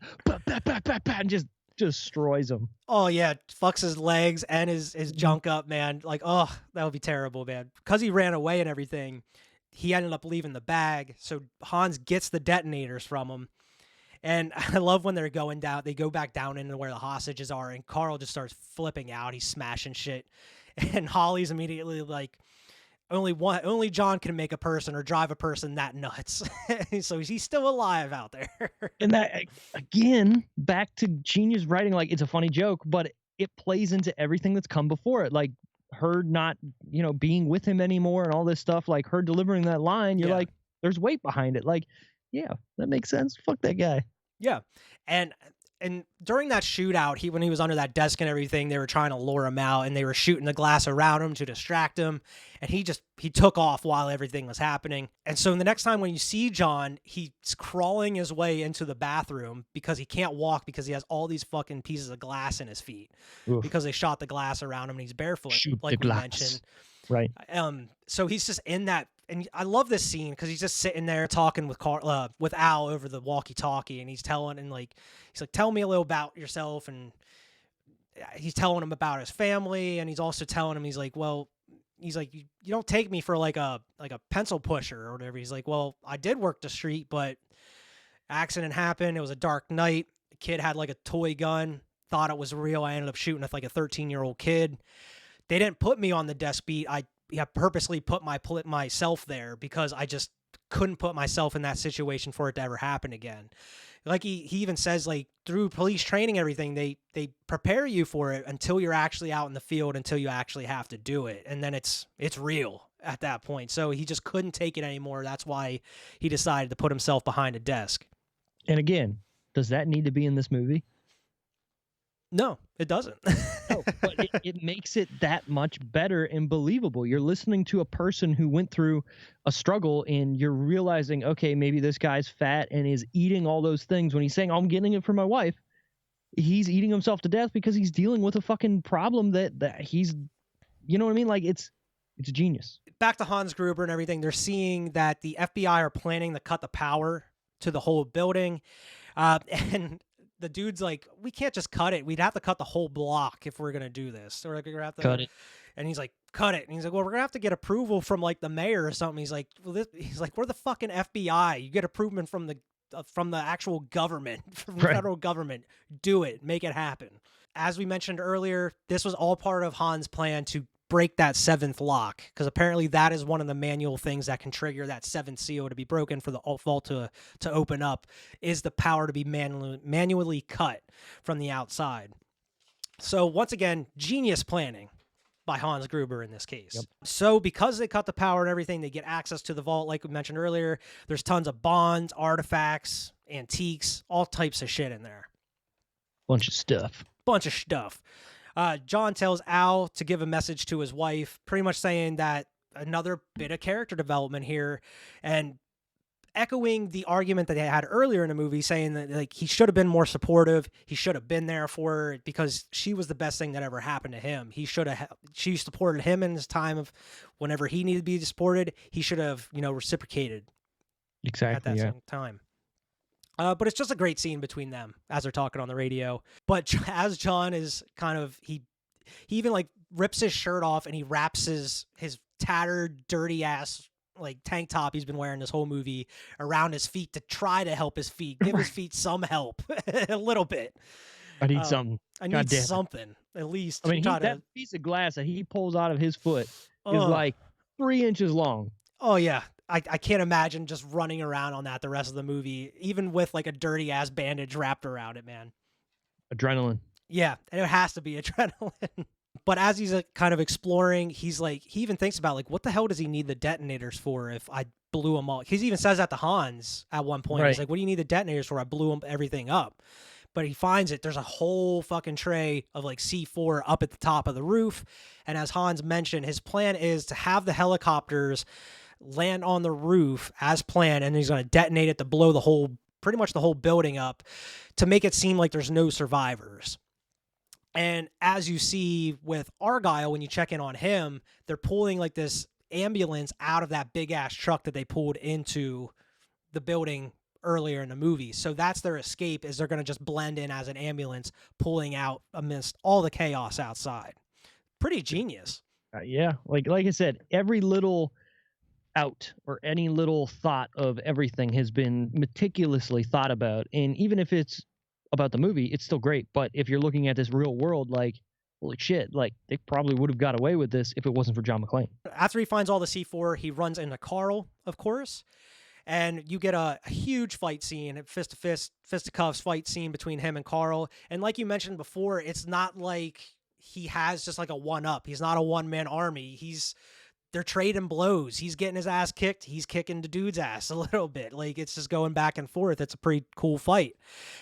and just destroys him. Oh yeah, fucks his legs and his junk up, man. Like, oh, that would be terrible, man. Because he ran away and everything, he ended up leaving the bag. So Hans gets the detonators from him. And I love when they're going down, they go back down into where the hostages are, and Carl just starts flipping out. He's smashing shit. And Holly's immediately like, only John can make a person or drive a person that nuts. So he's still alive out there. And that, again, back to genius writing, like it's a funny joke, but it plays into everything that's come before it. Like her not, being with him anymore and all this stuff, like her delivering that line, you're like, there's weight behind it. Like, yeah, that makes sense. Fuck that guy. Yeah. And And during that shootout, when he was under that desk and everything, they were trying to lure him out, and they were shooting the glass around him to distract him. And he took off while everything was happening. And so the next time when you see John, he's crawling his way into the bathroom because he can't walk because he has all these fucking pieces of glass in his feet. Oof. Because they shot the glass around him and he's barefoot, Shoot like the we glass. mentioned. Right. So he's just in that, and I love this scene because he's just sitting there talking with Al over the walkie-talkie, and he's like, tell me a little about yourself, and he's telling him about his family, and he's also telling him, you don't take me for like a pencil pusher or whatever. He's like, well, I did work the street, but accident happened. It was a dark night. The kid had like a toy gun, thought it was real. I ended up shooting with like a 13-year-old kid. They didn't put me on the desk beat. I purposely put myself there because I just couldn't put myself in that situation for it to ever happen again. Like he even says, like, through police training, everything, they prepare you for it until you're actually out in the field, until you actually have to do it. And then it's real at that point. So he just couldn't take it anymore. That's why he decided to put himself behind a desk. And again, does that need to be in this movie? No, it doesn't. No, but it makes it that much better and believable. You're listening to a person who went through a struggle, and you're realizing, okay, maybe this guy's fat and is eating all those things. When he's saying, I'm getting it for my wife, he's eating himself to death because he's dealing with a fucking problem that he's, you know what I mean? Like, it's genius. Back to Hans Gruber and everything, they're seeing that the FBI are planning to cut the power to the whole building. And the dude's like, we can't just cut it. We'd have to cut the whole block if we're going to do this. So we're going to have to cut it. And he's like, cut it. And he's like, well, we're going to have to get approval from like the mayor or something. He's like, we're the fucking FBI. You get approval from the actual government, from the federal government. Do it. Make it happen. As we mentioned earlier, this was all part of Hans' plan to break that seventh lock, because apparently that is one of the manual things that can trigger that seventh seal to be broken for the vault to open up, is the power to be manually cut from the outside. So once again, genius planning by Hans Gruber in this case. Yep. So because they cut the power and everything, they get access to the vault like we mentioned earlier. There's tons of bonds, artifacts, antiques, all types of shit in there. Bunch of stuff. John tells Al to give a message to his wife, pretty much saying that another bit of character development here, and echoing the argument that they had earlier in the movie, saying that like he should have been more supportive. He should have been there for her because she was the best thing that ever happened to him. She supported him in his time of whenever he needed to be supported. He should have, reciprocated exactly at that same time. But it's just a great scene between them as they're talking on the radio. But as John is he even like rips his shirt off and he wraps his tattered, dirty ass like tank top he's been wearing this whole movie around his feet to try to help his feet, give his feet some help, a little bit. I need something. I need something at least. I mean, that piece of glass that he pulls out of his foot is like 3 inches long. Oh yeah. I can't imagine just running around on that the rest of the movie, even with like a dirty ass bandage wrapped around it, man. Adrenaline. Yeah, and it has to be adrenaline. But as he's kind of exploring, he even thinks about like, what the hell does he need the detonators for if I blew them all? He even says that to Hans at one point. Right. He's like, what do you need the detonators for? I blew everything up. But he finds it. There's a whole fucking tray of like C4 up at the top of the roof. And as Hans mentioned, his plan is to have the helicopters land on the roof as planned, and he's going to detonate it to blow pretty much the whole building up to make it seem like there's no survivors. And as you see with Argyle, when you check in on him, they're pulling like this ambulance out of that big ass truck that they pulled into the building earlier in the movie. So that's their escape, is they're going to just blend in as an ambulance pulling out amidst all the chaos outside. Pretty genius. Yeah. Like I said, every little out or any little thought of everything has been meticulously thought about. And even if it's about the movie, it's still great. But if you're looking at this real world, like, holy shit, like they probably would have got away with this if it wasn't for John McClane. After he finds all the C4, he runs into Carl, of course. And you get a huge fight scene, fisticuffs fight scene between him and Carl. And like you mentioned before, it's not like he has just like a one-up. He's not a one-man army. they're trading blows. He's getting his ass kicked. He's kicking the dude's ass a little bit. Like, it's just going back and forth. It's a pretty cool fight.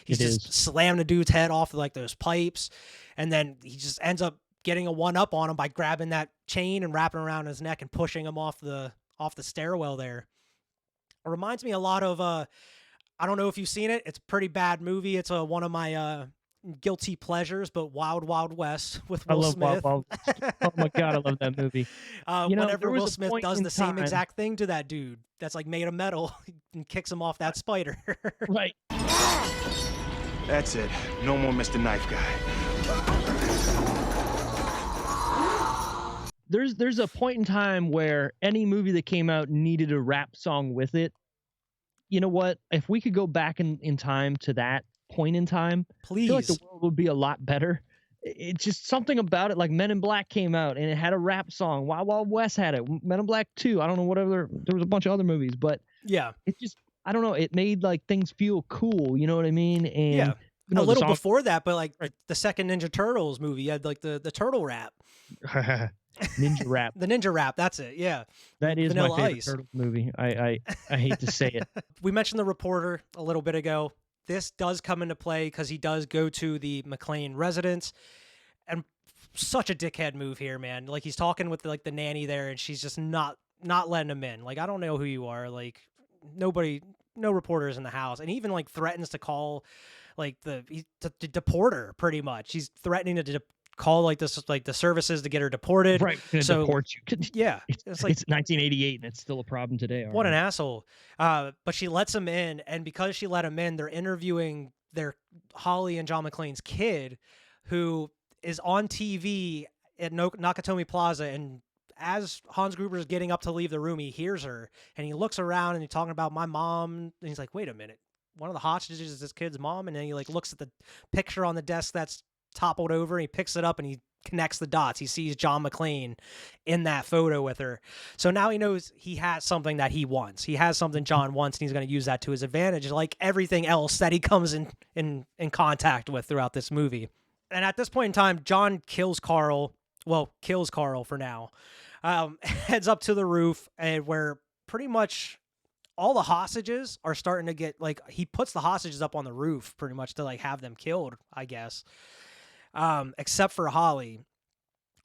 He's just slammed the dude's head off like those pipes. And then he just ends up getting a one-up on him by grabbing that chain and wrapping around his neck and pushing him off the stairwell there. It reminds me a lot of, I don't know if you've seen it. It's a pretty bad movie. It's one of my guilty pleasures, but Wild Wild West with Will Smith. Oh my God, I love that movie. Whenever Will Smith does the same exact thing to that dude that's like made of metal and kicks him off that spider. Right. That's it. No more Mr. Knife Guy. There's a point in time where any movie that came out needed a rap song with it. You know what? If we could go back in time to that point in time, please, I feel like the world would be a lot better. It's just something about it. Like Men in Black came out and it had a rap song. Wild Wild West had it. Men in Black 2. I don't know whatever. There was a bunch of other movies, but yeah, it just, I don't know. It made like things feel cool. You know what I mean? And yeah. You know, a little before that, but like the second Ninja Turtles movie, you had like the turtle rap. Ninja Rap. The Ninja Rap, that's it. Yeah. That is Vanilla my favorite Ice. Turtles movie. I hate to say it. We mentioned the reporter a little bit ago. This does come into play because he does go to the McClane residence, and such a dickhead move here, man. Like, he's talking with like the nanny there, and she's just not letting him in. Like, I don't know who you are. Like, no reporters in the house, and he even like threatens to call like to deport her. Pretty much, he's threatening to call like this, like the services to get her deported. Right. So deport you. Yeah, it's like it's 1988 and it's still a problem today. What an asshole. But she lets him in, and because she let him in, they're interviewing their Holly and John McClane's kid, who is on TV at Nakatomi Plaza, and as Hans Gruber is getting up to leave the room, he hears her, and he looks around, and he's talking about my mom, and he's like, wait a minute, one of the hostages is this kid's mom? And then he like looks at the picture on the desk that's toppled over, and he picks it up, and he connects the dots. He sees John McClane in that photo with her. So now he knows he has something that he wants. He has something John wants, and he's going to use that to his advantage, like everything else that he comes in contact with throughout this movie. And at this point in time, John kills Carl for now, heads up to the roof, and where pretty much all the hostages are starting to get, like, he puts the hostages up on the roof pretty much to like have them killed, I guess. Except for Holly.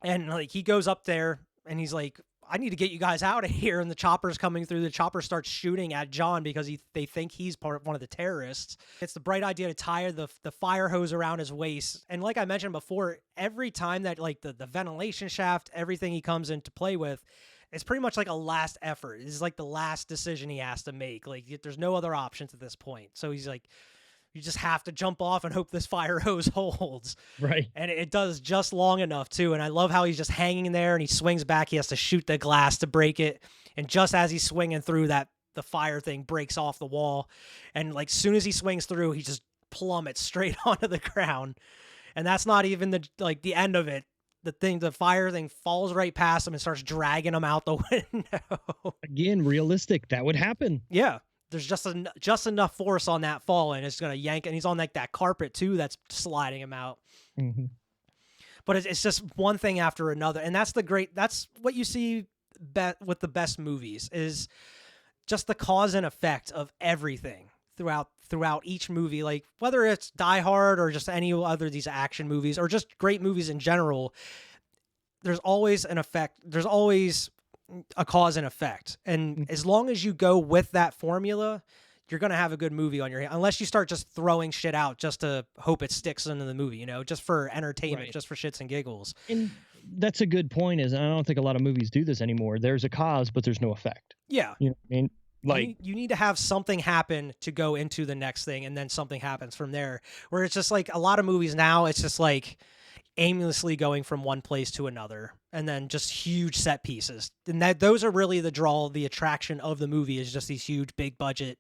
And like he goes up there and he's like, I need to get you guys out of here. And the chopper's coming through. The chopper starts shooting at John because they think he's part of one of the terrorists. It's the bright idea to tie the fire hose around his waist. And like I mentioned before, every time that like the ventilation shaft, everything he comes into play with, it's pretty much like a last effort. It's like the last decision he has to make. Like, there's no other options at this point. So he's like, you just have to jump off and hope this fire hose holds. Right. And it does just long enough, too. And I love how he's just hanging there, and he swings back. He has to shoot the glass to break it. And just as he's swinging through that, the fire thing breaks off the wall. And like, soon as he swings through, he just plummets straight onto the ground. And that's not even the end of it. The fire thing falls right past him and starts dragging him out the window. Again, realistic. That would happen. Yeah. There's just enough force on that fall, and it's going to yank, and he's on like that carpet too that's sliding him out. Mm-hmm. But it's just one thing after another. And that's what you see with the best movies, is just the cause and effect of everything throughout each movie. Like, whether it's Die Hard or just any other of these action movies or just great movies in general, there's always an effect. There's always a cause and effect. And as long as you go with that formula, you're going to have a good movie on your hands, unless you start just throwing shit out just to hope it sticks into the movie, just for entertainment, right, just for shits and giggles. And that's a good point, and I don't think a lot of movies do this anymore. There's a cause, but there's no effect. Yeah. You know what I mean? Like, you need to have something happen to go into the next thing, and then something happens from there. Where it's just like a lot of movies now, it's just like aimlessly going from one place to another, and then just huge set pieces. And those are really the draw, the attraction of the movie, is just these huge, big budget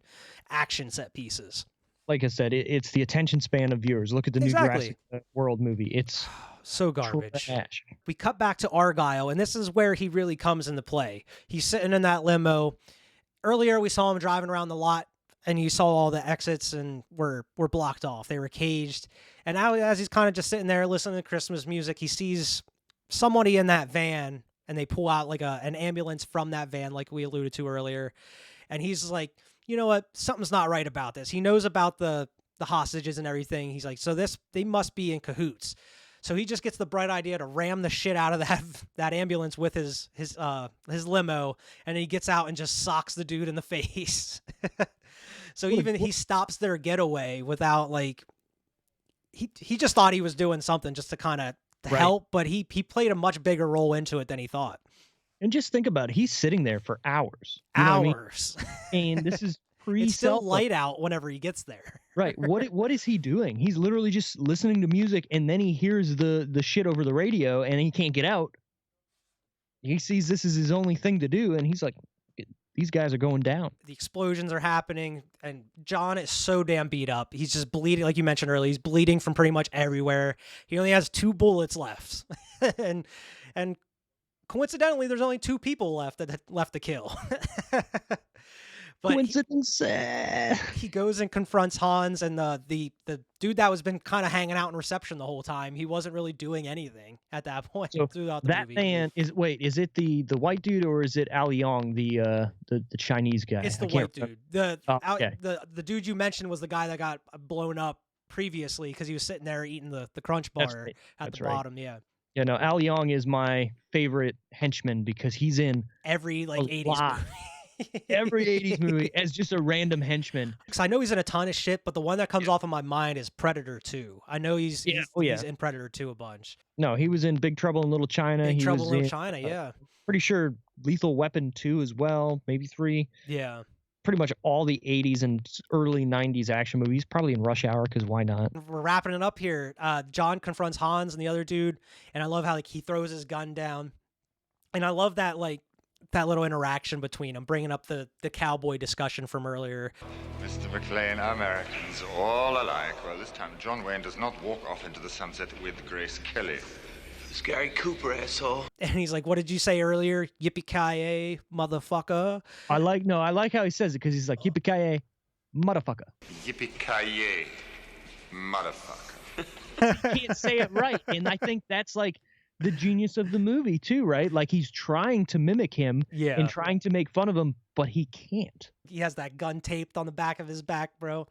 action set pieces. Like I said, it's the attention span of viewers. Look at the new Jurassic World movie. It's so garbage. Trash. We cut back to Argyle, and this is where he really comes into play. He's sitting in that limo. Earlier, we saw him driving around the lot, and you saw all the exits and were blocked off. They were caged. And now, as he's kind of just sitting there listening to Christmas music, he sees somebody in that van and they pull out like an ambulance from that van, like we alluded to earlier. And he's like, you know what? Something's not right about this. He knows about the hostages and everything. He's like, so they must be in cahoots. So he just gets the bright idea to ram the shit out of that ambulance with his limo, and he gets out and just socks the dude in the face. So even he stops their getaway without like he just thought he was doing something just to kind of help, but he played a much bigger role into it than he thought. And just think about it. He's sitting there for hours. Hours. And this is it's still light out whenever he gets there. Right. What is he doing? He's literally just listening to music, and then he hears the shit over the radio, and he can't get out. He sees this is his only thing to do, and he's like, these guys are going down. The explosions are happening, and John is so damn beat up. He's just bleeding, like you mentioned earlier. He's bleeding from pretty much everywhere. He only has 2 bullets left. and coincidentally, there's only 2 people left to kill. But coincidence. He goes and confronts Hans, and the dude that was been kind of hanging out in reception the whole time. He wasn't really doing anything at that point throughout the movie. That man is it the white dude, or is it Ali Yong, the Chinese guy? It's the white dude. The dude you mentioned was the guy that got blown up previously because he was sitting there eating the crunch bar at the bottom. Yeah. Yeah, no, Ali Yong is my favorite henchman because he's in every 80s movie. Every 80s movie as just a random henchman. Because I know he's in a ton of shit, but the one that comes off of my mind is Predator 2. I know he's in Predator 2 a bunch. No, he was in Big Trouble in Little China. Big Trouble in Little China, yeah. Pretty sure Lethal Weapon 2 as well, maybe 3. Yeah. Pretty much all the 80s and early 90s action movies, probably in Rush Hour, because why not? We're wrapping it up here. John confronts Hans and the other dude, and I love how he throws his gun down. And I love that that little interaction between them, bringing up the cowboy discussion from earlier. Mr. McLean, Americans all alike. Well, this time John Wayne does not walk off into the sunset with Grace Kelly. It's Gary Cooper, asshole. And he's like, what did you say earlier? Yippee-ki-yay, motherfucker. I like how he says it, because he's like, yippee-ki-yay, motherfucker. Yippee-ki-yay, motherfucker. He can't say it right, and I think that's like the genius of the movie too, right? Like he's trying to mimic him and trying to make fun of him, but he can't. He has that gun taped on the back of his back, bro.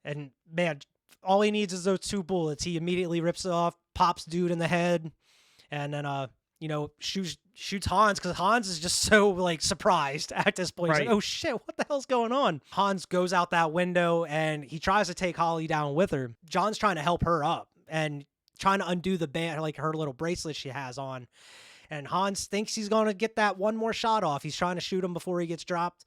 And man, all he needs is those 2 bullets. He immediately rips it off, pops dude in the head, and then shoots Hans, because Hans is just so surprised at this point. He's like, oh shit, what the hell's going on? Hans goes out that window and he tries to take Holly down with her. John's trying to help her up and trying to undo the band, her little bracelet she has on. And Hans thinks he's going to get that one more shot off. He's trying to shoot him before he gets dropped.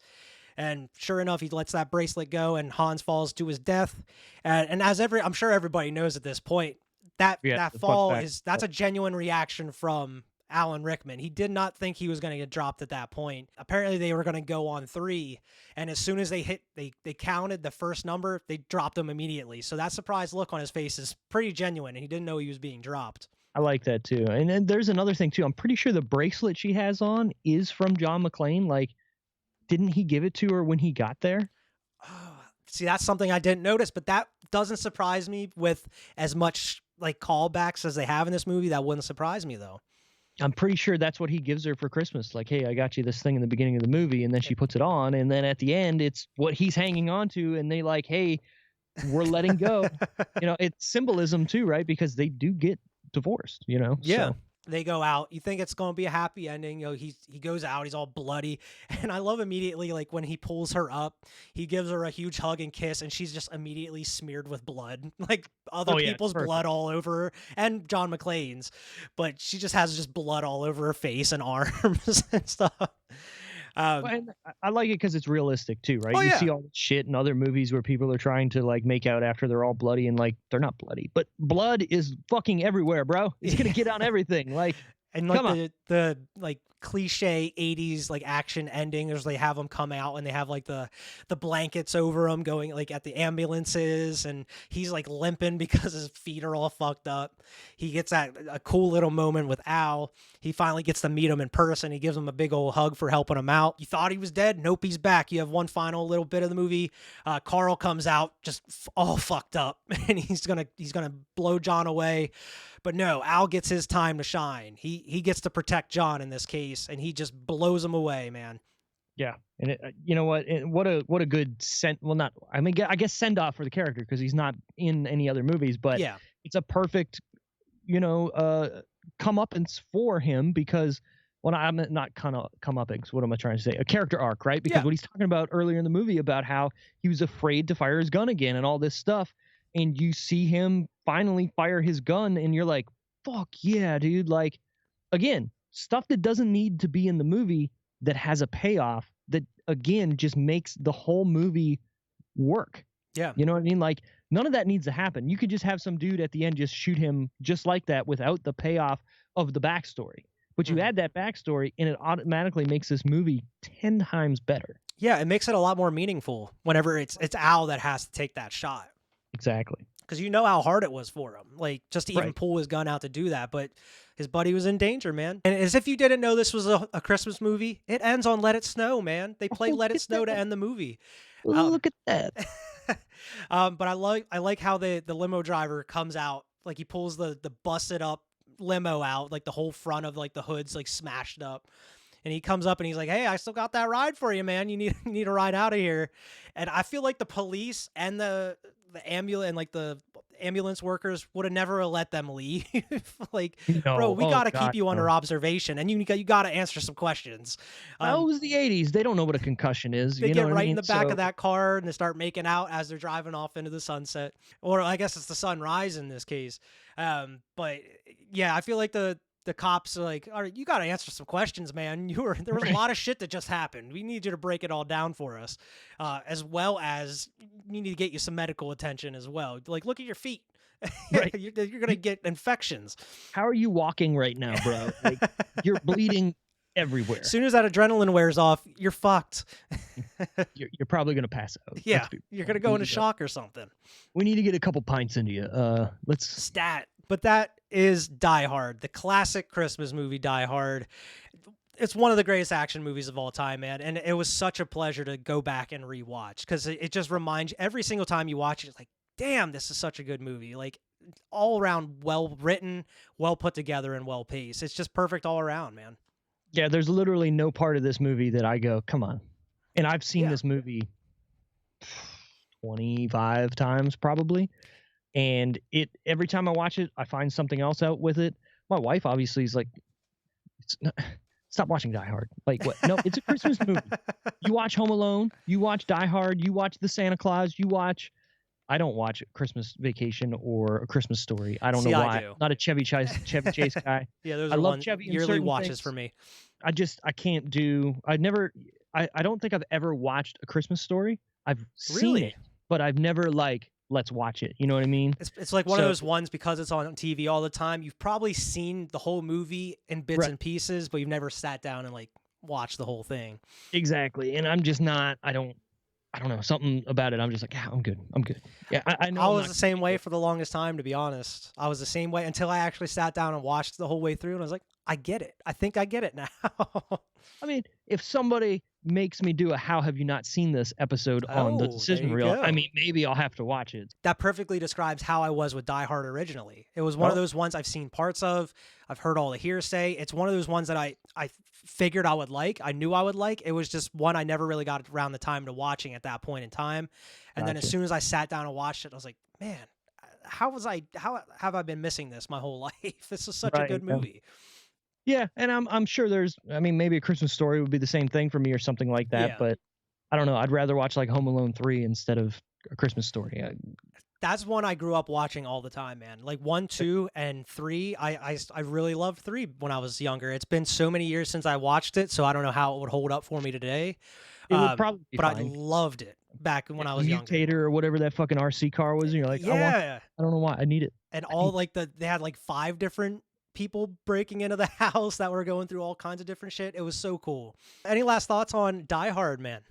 And sure enough, he lets that bracelet go and Hans falls to his death. And as I'm sure everybody knows at this point, that fall that's a genuine reaction from Alan Rickman. He did not think he was going to get dropped at that point. Apparently they were going to go on 3, and as soon as they counted the first number, they dropped him immediately. So that surprised look on his face is pretty genuine, and he didn't know he was being dropped. I like that too. And then there's another thing too. I'm pretty sure the bracelet she has on is from John McClane. Like, didn't he give it to her when he got there? See, that's something I didn't notice, but that doesn't surprise me with as much callbacks as they have in this movie. That wouldn't surprise me though. I'm pretty sure that's what he gives her for Christmas. Like, hey, I got you this thing in the beginning of the movie, and then she puts it on, and then at the end, it's what he's hanging on to, and they like, hey, we're letting go. It's symbolism too, right? Because they do get divorced, Yeah. So. They go out. You think it's going to be a happy ending. He goes out. He's all bloody. And I love immediately, when he pulls her up, he gives her a huge hug and kiss, and she's just immediately smeared with blood. Other people's blood all over her, and John McClane's. But she just has blood all over her face and arms and stuff. And I like it because it's realistic too, right? You see all this shit in other movies where people are trying to make out after they're all bloody, and they're not bloody, but blood is fucking everywhere, bro. It's gonna get on everything. And the cliche 80s like action ending. There's they have them come out and they have like the blankets over him going like at the ambulances, and he's like limping because his feet are all fucked up. He gets a cool little moment with Al. He finally gets to meet him in person. He gives him a big old hug for helping him out. You thought he was dead? Nope, he's back. You have one final little bit of the movie. Carl comes out just all fucked up, and he's gonna blow John away. But no, Al gets his time to shine. He gets to protect John in this case, and he just blows him away, man. Yeah, and you know what? What a good send. Well, not. I mean, I guess send off for the character because he's not in any other movies. But yeah, it's a perfect, comeuppance for him because. Well, I'm not kind of comeuppance. What am I trying to say? A character arc, right? Because what he's talking about earlier in the movie about how he was afraid to fire his gun again and all this stuff, and you see him finally fire his gun, and you're like, "Fuck yeah, dude!" Like, again, stuff that doesn't need to be in the movie that has a payoff that again just makes the whole movie work. Yeah, you know what I mean? Like, none of that needs to happen. You could just have some dude at the end just shoot him just like that without the payoff of the backstory. But you add that backstory, and it automatically makes this movie 10 times better. Yeah, it makes it a lot more meaningful whenever it's Al that has to take that shot. Exactly. Because you know how hard it was for him, like just to even pull his gun out to do that. But his buddy was in danger, man. And as if you didn't know this was a Christmas movie, it ends on Let It Snow, man. They play Let It Snow to end the movie. Look at that. But I like how the limo driver comes out, like he pulls the busted up limo out, like the whole front of like the hood's like smashed up, and he comes up and he's like, "Hey, I still got that ride for you, man. You need a ride out of here." And I feel like the police and the ambulance and like the ambulance workers would have never let them leave. Like, no. Bro, we gotta God, keep you under observation, and you gotta answer some questions. That was the 80s. They don't know what a concussion is. They you know get what right I mean? in the back of that car and they start making out as they're driving off into the sunset, or I guess it's the sunrise in this case. But yeah, I feel like the cops are like, all right, you got to answer some questions, man. There was a lot of shit that just happened. We need you to break it all down for us, as well as you need to get you some medical attention as well. Like, look at your feet. Right. You're gonna get infections. How are you walking right now, bro? Like, you're bleeding everywhere. As soon as that adrenaline wears off, you're fucked. you're probably gonna pass out. Yeah, you're gonna go into shock or something. We need to get a couple pints into you. Let's stat. But that is Die Hard, the classic Christmas movie, Die Hard. It's one of the greatest action movies of all time, man. And it was such a pleasure to go back and rewatch because it just reminds you every single time you watch it, it's like, damn, this is such a good movie. Like, all around well written, well put together, and well paced. It's just perfect all around, man. Yeah, there's literally no part of this movie that I go, come on. And I've seen this movie 25 times probably. And every time I watch it, I find something else out with it. My wife obviously is like, stop watching Die Hard. Like, what? No, it's a Christmas movie. You watch Home Alone, you watch Die Hard, you watch The Santa Claus, I don't watch Christmas Vacation or A Christmas Story. I don't know why. I'm not a Chevy Chase guy. Yeah, those I are love Chevy yearly watches things. for me. I can't do. I don't think I've ever watched A Christmas Story. I've seen it, but I've never let's watch it. You know what I mean? It's like one of those ones because it's on TV all the time. You've probably seen the whole movie in bits and pieces, but you've never sat down and watched the whole thing. Exactly. And I'm just not. I don't know, something about it. I'm just like, yeah, I'm good. Yeah, I know. I was the same way for the longest time, to be honest. I was the same way until I actually sat down and watched the whole way through, and I was like, I get it. I think I get it now. I mean, if somebody makes me do a "How have you not seen this" episode on the decision reel, I mean, maybe I'll have to watch it. That perfectly describes how I was with Die Hard originally. It was one of those ones I've seen parts of. I've heard all the hearsay. It's one of those ones that I figured I would like. I knew I would like. It was just one I never really got around the time to watching at that point in time. And then as soon as I sat down and watched it, I was like, man, how have I been missing this my whole life? This is such a good movie. Yeah, and I'm sure maybe A Christmas Story would be the same thing for me or something like that, but I don't know. I'd rather watch Home Alone 3 instead of A Christmas Story. That's one I grew up watching all the time, man. 1, 2, and 3. I really loved 3 when I was younger. It's been so many years since I watched it, so I don't know how it would hold up for me today. It would probably be but fine. I loved it back when I was younger. Mutator or whatever that fucking RC car was, and you're like, I don't know why I need it. And they had 5 different people breaking into the house that were going through all kinds of different shit. It was so cool. Any last thoughts on Die Hard, man?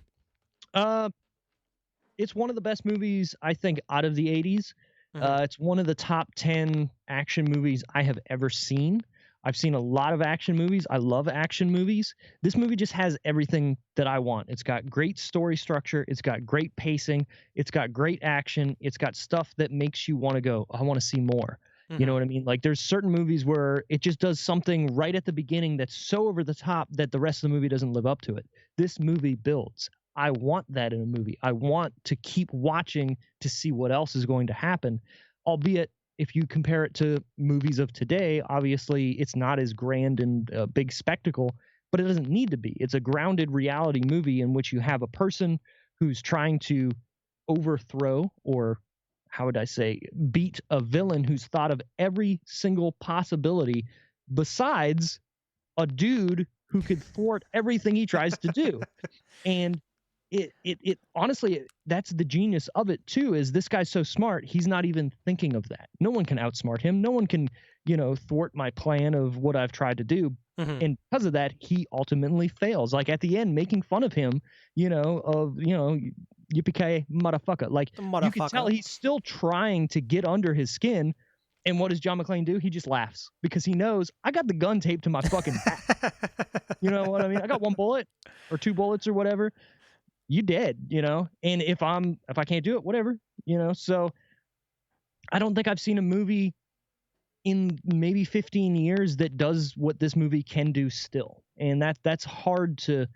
It's one of the best movies, I think, out of the 80s. It's one of the top 10 action movies I have ever seen. I've seen a lot of action movies. I love action movies. This movie just has everything that I want. It's got great story structure. It's got great pacing. It's got great action. It's got stuff that makes you want to go, I want to see more. You know what I mean? Like, there's certain movies where it just does something right at the beginning that's so over the top that the rest of the movie doesn't live up to it. This movie builds. I want that in a movie. I want to keep watching to see what else is going to happen, albeit if you compare it to movies of today, obviously it's not as grand and a big spectacle, but it doesn't need to be. It's a grounded reality movie in which you have a person who's trying to overthrow, or how would I say, beat a villain who's thought of every single possibility besides a dude who could thwart everything he tries to do. And it honestly, that's the genius of it too, is this guy's so smart, he's not even thinking of that. No one can outsmart him. No one can, thwart my plan of what I've tried to do. And because of that, he ultimately fails. Like at the end, making fun of him, yippee-ki-yay, motherfucker. Like, you can tell he's still trying to get under his skin. And what does John McClane do? He just laughs because he knows I got the gun taped to my fucking back. You know what I mean? I got one bullet or two bullets or whatever. You dead, and if I can't do it, whatever, so I don't think I've seen a movie in maybe 15 years that does what this movie can do still. And that's hard to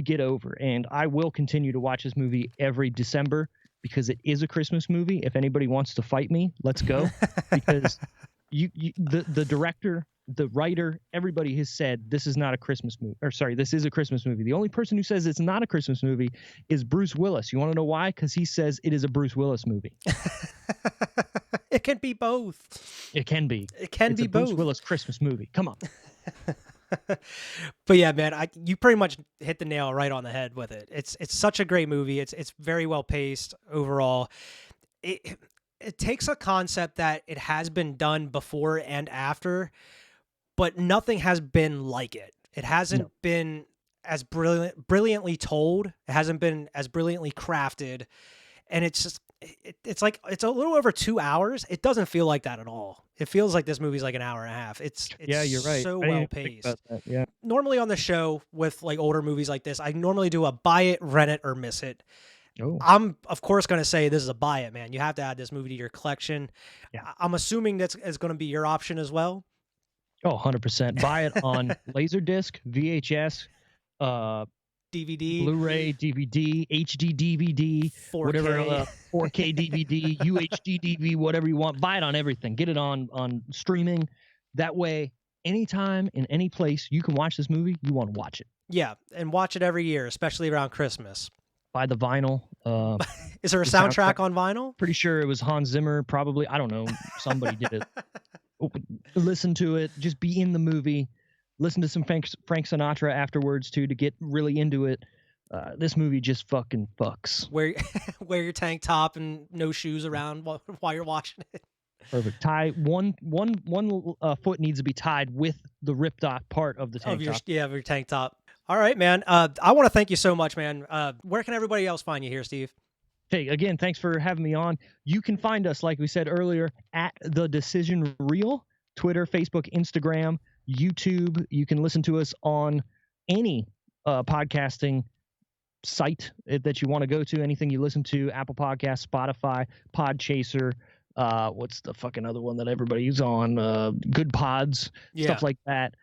get over. And I will continue to watch this movie every December because it is a Christmas movie. If anybody wants to fight me, let's go. Because the director, the writer, everybody has said this is not a Christmas movie. Or sorry, this is a Christmas movie. The only person who says it's not a Christmas movie is Bruce Willis. You want to know why? Because he says it is a Bruce Willis movie. It can be both. It can be. It can be both. Bruce Willis Christmas movie. Come on. But yeah, man, you pretty much hit the nail right on the head with it. It's such a great movie. It's very well paced overall. It takes a concept that it has been done before and after, but nothing has been like it. It hasn't been as brilliantly told. It hasn't been as brilliantly crafted. And it's just, it's like, it's a little over 2 hours. It doesn't feel like that at all. It feels like this movie's like an hour and a half. It's yeah, you're right. So well paced. Yeah. Normally on the show with like older movies like this, I normally do a buy it, rent it, or miss it. Oh. I'm, of course, going to say this is a buy it, man. You have to add this movie to your collection. Yeah. I'm assuming that's going to be your option as well. Oh, 100%. Buy it on Laserdisc, VHS, DVD, Blu-ray, DVD, HD DVD, 4K. Whatever, 4K DVD, UHD DVD, whatever you want. Buy it on everything. Get it on streaming. That way, anytime, in any place, you can watch this movie. You want to watch it. Yeah, and watch it every year, especially around Christmas. Buy the vinyl. Is there a soundtrack on vinyl? Pretty sure it was Hans Zimmer, probably. I don't know. Somebody did it. Listen to it. Just be in the movie. Listen to some Frank Sinatra afterwards, too, to get really into it. This movie just fucking fucks. Wear your tank top and no shoes around while you're watching it. Perfect. Tie one foot needs to be tied with the ripped off part of the tank top. Yeah, of your tank top. All right, man. I want to thank you so much, man. Where can everybody else find you here, Steve? Hey, again, thanks for having me on. You can find us, like we said earlier, at The Decision Reel, Twitter, Facebook, Instagram, YouTube. You can listen to us on any podcasting site that you want to go to, anything you listen to, Apple Podcasts, Spotify, Podchaser, what's the fucking other one that everybody's on? Good Pods, stuff like that.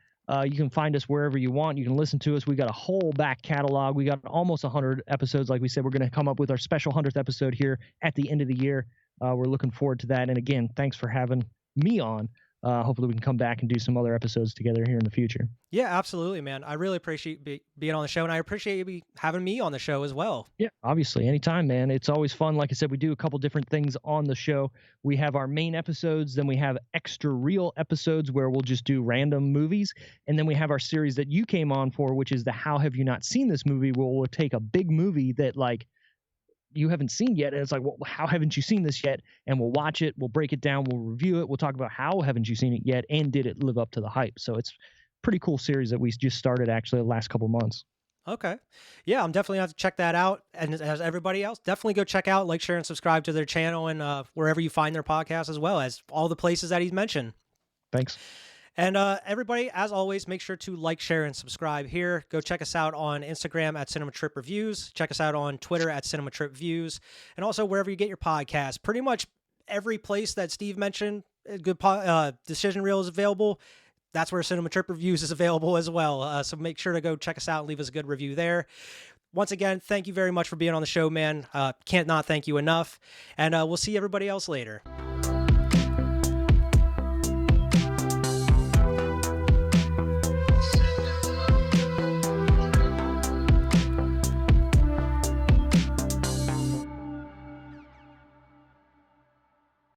You can find us wherever you want. You can listen to us. We got a whole back catalog. We got almost 100 episodes. Like we said, we're going to come up with our special 100th episode here at the end of the year. We're looking forward to that. And again, thanks for having me on. Hopefully we can come back and do some other episodes together here in the future. Yeah, absolutely, man. I really appreciate being on the show, and I appreciate you having me on the show as well. Yeah, obviously. Anytime, man. It's always fun. Like I said, we do a couple different things on the show. We have our main episodes, then we have extra real episodes where we'll just do random movies, and then we have our series that you came on for, which is the How Have You Not Seen This Movie, where we'll take a big movie that, like, you haven't seen yet. And it's like, well, how haven't you seen this yet? And we'll watch it, we'll break it down, we'll review it, we'll talk about how haven't you seen it yet, and did it live up to the hype. So it's pretty cool series that we just started actually the last couple months. Okay. Yeah, I'm definitely going to have to check that out. And as everybody else, definitely go check out, like, share, and subscribe to their channel and wherever you find their podcast, as well as all the places that he's mentioned. Thanks. And everybody, as always, make sure to like, share, and subscribe here. Go check us out on Instagram at Cinema Trip Reviews. Check us out on Twitter at Cinema Trip Views. And also wherever you get your podcasts. Pretty much every place that Steve mentioned, a good decision reel is available. That's where Cinema Trip Reviews is available as well. So make sure to go check us out and leave us a good review there. Once again, thank you very much for being on the show, man. Can't not thank you enough. And we'll see everybody else later.